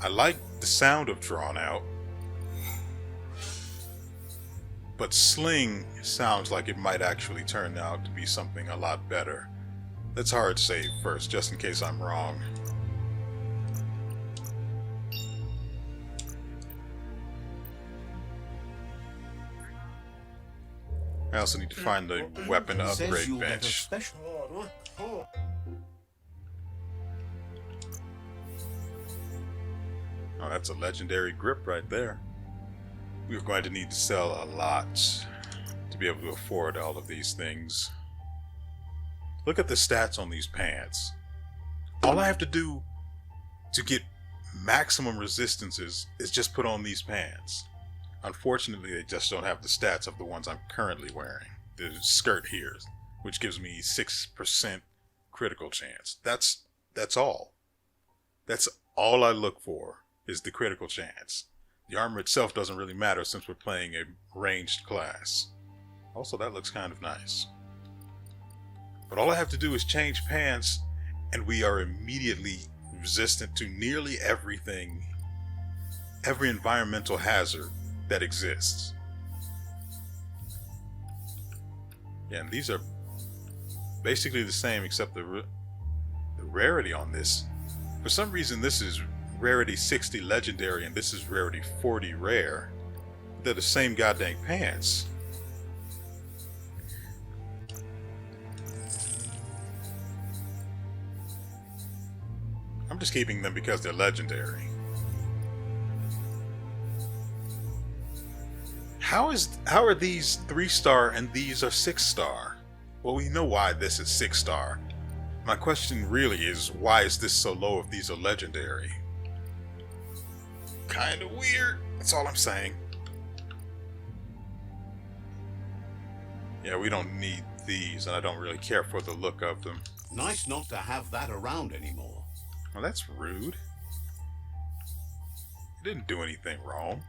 I like the sound of Drawn Out, but Sling sounds like it might actually turn out to be something a lot better. Let's hard save first, just in case I'm wrong. I also need to find the weapon upgrade bench. Oh, that's a legendary grip right there. We're going to need to sell a lot to be able to afford all of these things. Look at the stats on these pants. All I have to do to get maximum resistances is just put on these pants. Unfortunately, they just don't have the stats of the ones I'm currently wearing. The skirt here, which gives me 6% critical chance. That's all. That's all I look for, is the critical chance. The armor itself doesn't really matter since we're playing a ranged class. Also, that looks kind of nice. But all I have to do is change pants, and we are immediately resistant to nearly everything, every environmental hazard that exists. Yeah, and these are basically the same except the rarity on this. For some reason this is rarity 60 legendary and this is rarity 40 rare. They're the same goddamn pants. I'm just keeping them because they're legendary. How are these 3-star and these are 6-star? Well, we know why this is 6-star. My question really is, why is this so low if these are legendary? Kinda weird, that's all I'm saying. Yeah, we don't need these, and I don't really care for the look of them. Nice not to have that around anymore. Well, that's rude. I didn't do anything wrong.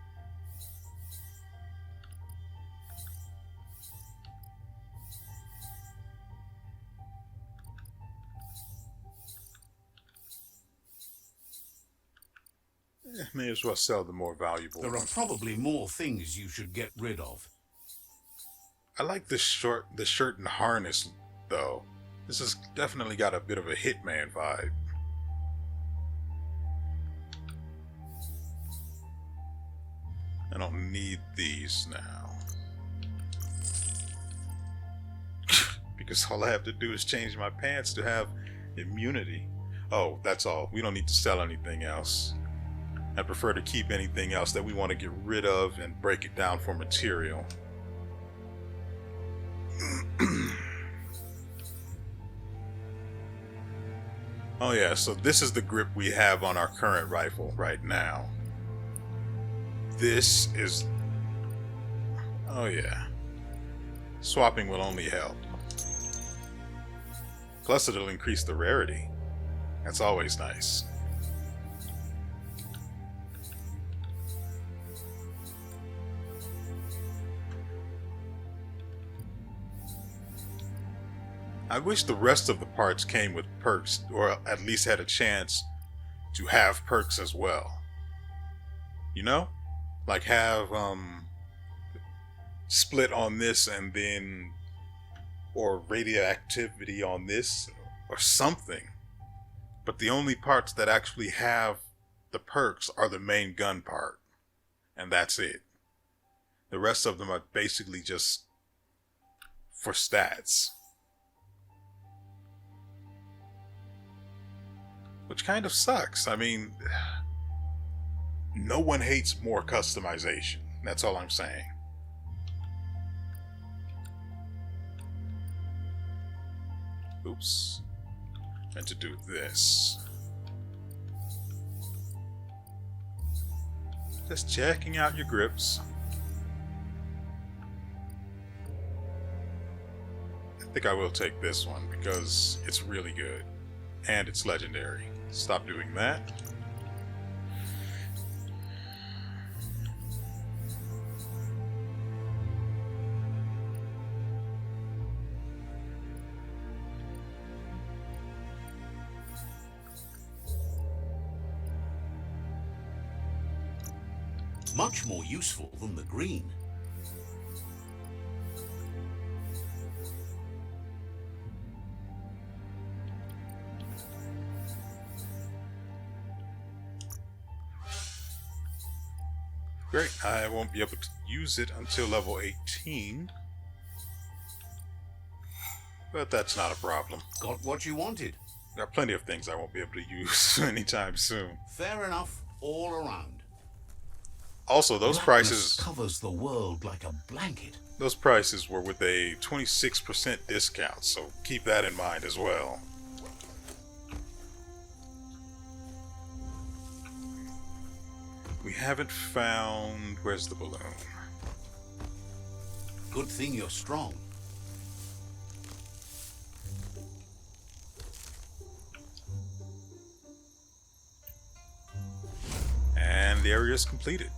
May as well sell the more valuable There are ones. probably more things you should get rid of. I like the shirt and harness, though. This has definitely got a bit of a Hitman vibe. I don't need these now. Because all I have to do is change my pants to have immunity. Oh, that's all. We don't need to sell anything else. I prefer to keep anything else that we want to get rid of and break it down for material. Oh yeah, so this is the grip we have on our current rifle right now. This is... Oh yeah. Swapping will only help. Plus it'll increase the rarity. That's always nice. I wish the rest of the parts came with perks, or at least had a chance to have perks as well. You know? Like have split on this and then, or radioactivity on this, or something. But the only parts that actually have the perks are the main gun part. And that's it. The rest of them are basically just for stats. Which kind of sucks. I mean, no one hates more customization. That's all I'm saying. Oops. Meant to do this. Just checking out your grips. I think I will take this one because it's really good. And it's legendary. Stop doing that. Much more useful than the green. Great, I won't be able to use it until level 18. But that's not a problem. Got what you wanted. There are plenty of things I won't be able to use anytime soon. Fair enough, all around. Also, those Blackness prices covers the world like a blanket. those prices were with a 26% discount, so keep that in mind as well. We haven't found... Where's the balloon? Good thing you're strong. And the area is completed.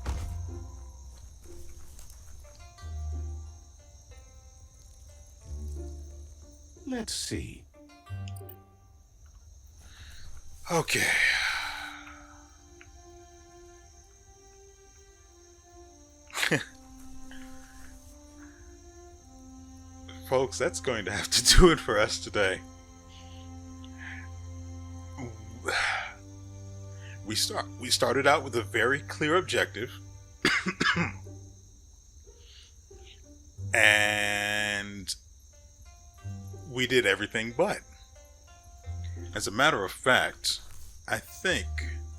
Let's see. Okay. Folks, that's going to have to do it for us today. We started out with a very clear objective. And we did everything but. As a matter of fact, I think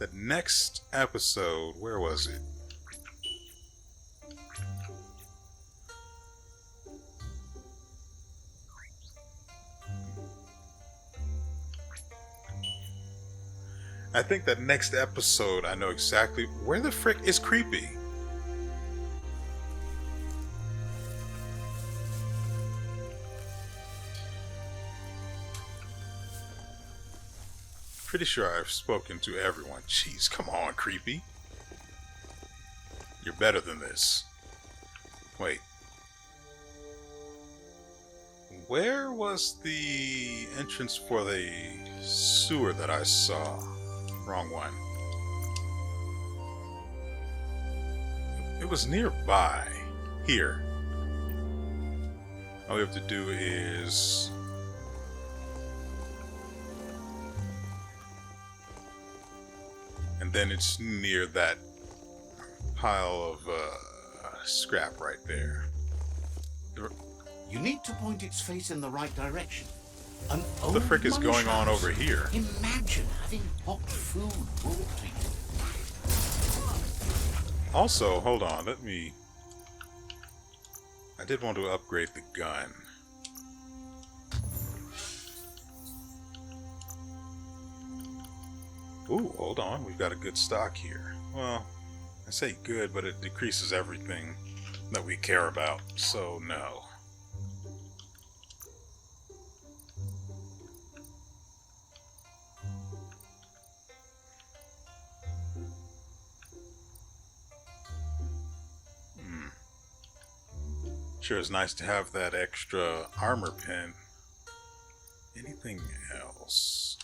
that next episode, where was it? I think that next episode, I know exactly where the frick is Creepy. Pretty sure I've spoken to everyone. Jeez, come on, Creepy. You're better than this. Wait. Where was the entrance for the sewer that I saw? Wrong one. It was nearby. Here. All we have to do is... And then it's near that pile of scrap right there. You need to point its face in the right direction. An What the frick is old going on house. over here? Imagine having hot food brought to you. Also, hold on, let me... I did want to upgrade the gun. Ooh, hold on, we've got a good stock here. Well, I say good, but it decreases everything that we care about, so no. Sure, it's nice to have that extra armor pin. Anything else?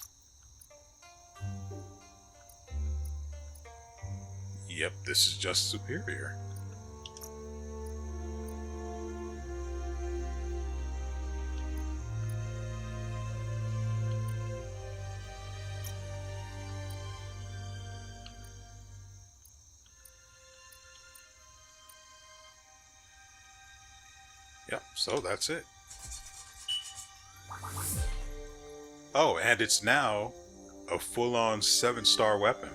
Yep, this is just superior. Yep, so that's it. Oh, and it's now a full-on 7-star weapon.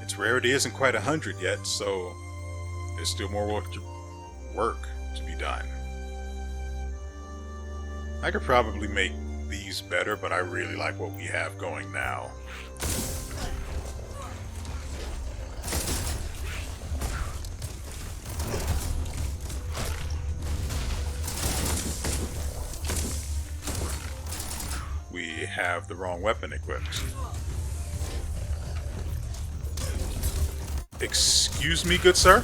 Its rarity isn't quite 100 yet, so there's still more work to be done. I could probably make these better, but I really like what we have going now. We have the wrong weapon equipped. Excuse me, good sir?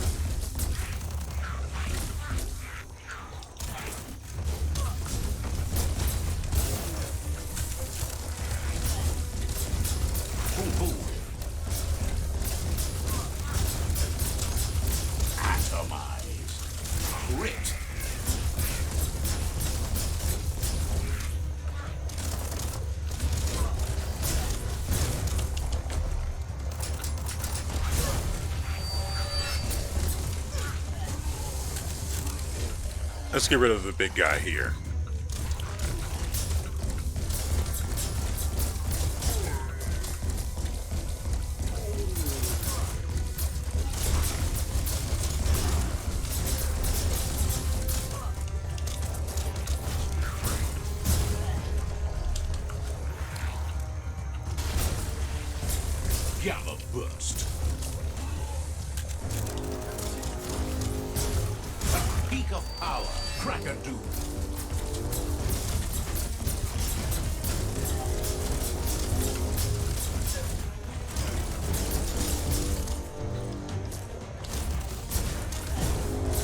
Atomized. Grit. Let's get rid of the big guy here. Gamma burst. A peak of power. Cracker doom.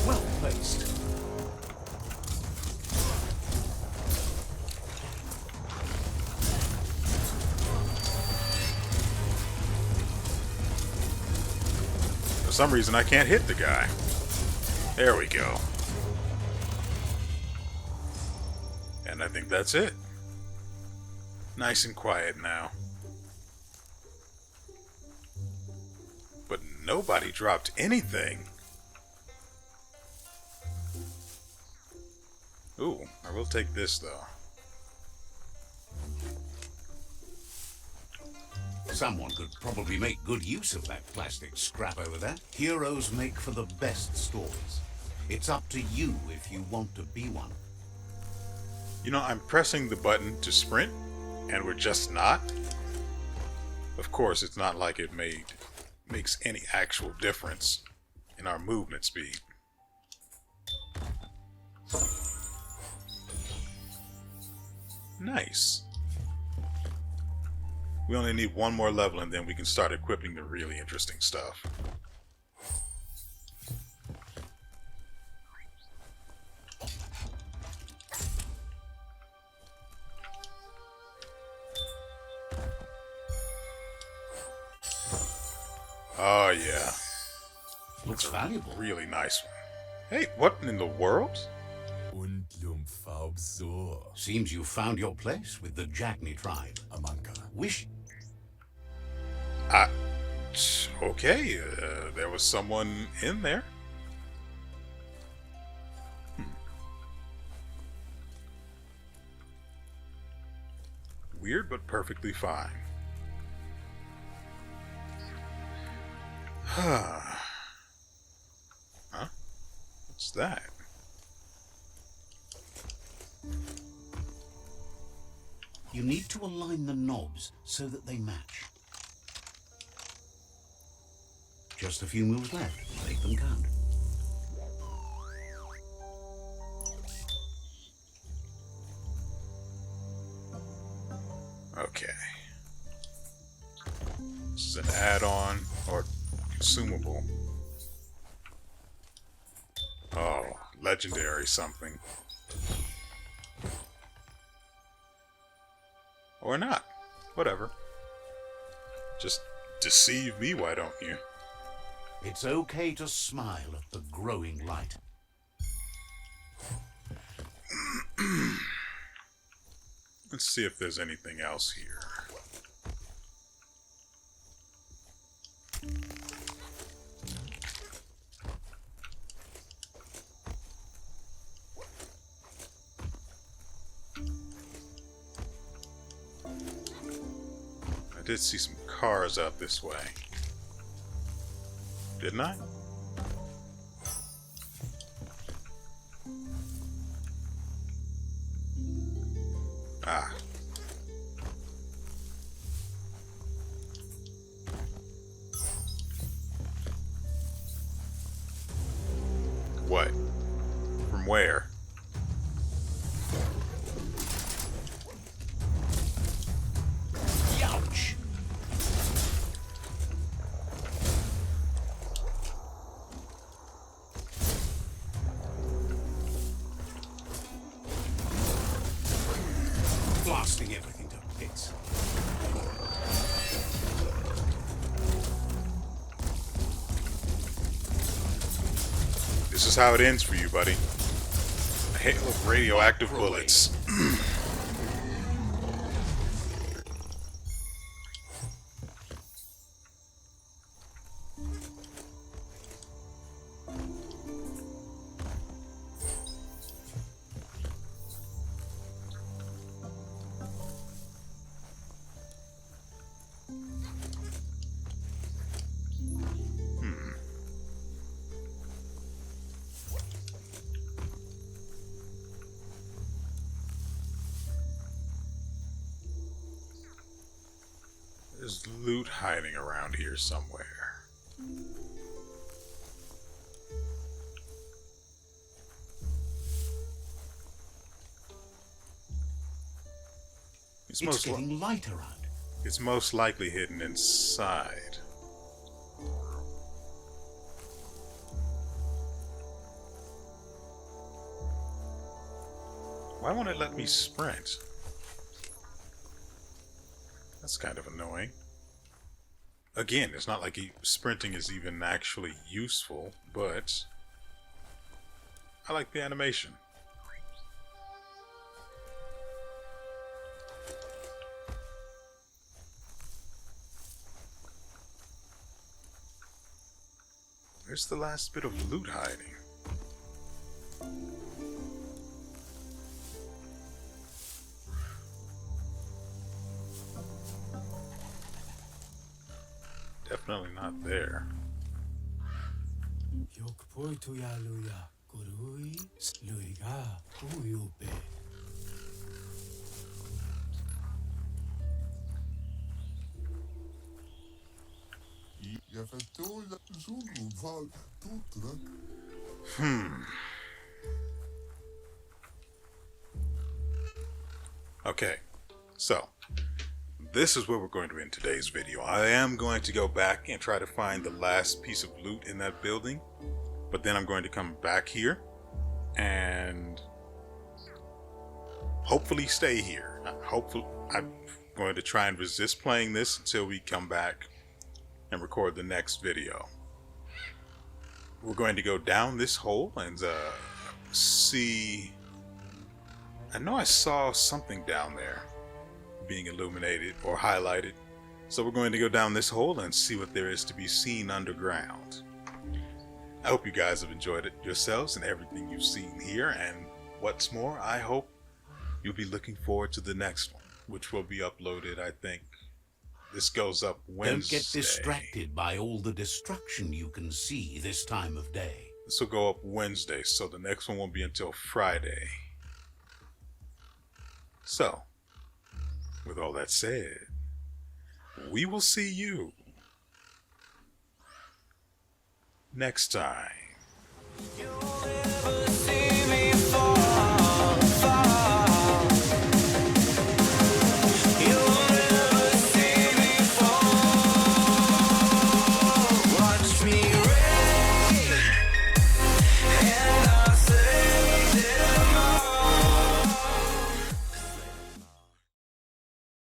Well placed. For some reason, I can't hit the guy. There we go. And I think that's it. Nice and quiet now. But nobody dropped anything. Ooh, I will take this though. Someone could probably make good use of that plastic scrap over there. Heroes make for the best stories. It's up to you if you want to be one. You know, I'm pressing the button to sprint, and we're just not. Of course, it's not like it makes any actual difference in our movement speed. Nice. We only need one more level, and then we can start equipping the really interesting stuff. Oh, yeah. Looks valuable. Really nice one. Hey, what in the world? Seems you found your place with the Jagni Tribe. Wish... Okay, there was someone in there. Weird, but perfectly fine. Huh? What's that? You need to align the knobs so that they match. Just a few moves left. Make them count. Okay. This is an add-on or consumable. Oh, legendary something. Or not. Whatever. Just deceive me, why don't you? It's okay to smile at the growing light. Let's see if there's anything else here. I did see some cars out this way. Didn't I? Ah. What? From where? Ouch! Blasting everything to bits. This is how it ends for you, buddy. A hail of radioactive bullets. There's loot hiding around here somewhere. It's getting light around. It's most likely hidden inside. Why won't it let me sprint? That's kind of annoying. Again, it's not like sprinting is even actually useful, but I like the animation. Where's the last bit of loot hiding? Definitely not there. Okay, so this is where we're going to end today's video. I am going to go back and try to find the last piece of loot in that building, but then I'm going to come back here and hopefully stay here. Hopefully, I'm going to try and resist playing this until we come back and record the next video. we're going to go down this hole and see. I know I saw something down there being illuminated or highlighted. So we're going to go down this hole and see what there is to be seen underground. I hope you guys have enjoyed it yourselves and everything you've seen here. And what's more, I hope you'll be looking forward to the next one, which will be uploaded, I think. This goes up Wednesday. Don't get distracted by all the destruction you can see this time of day. This will go up Wednesday, so the next one won't be until Friday. So, with all that said, we will see you next time.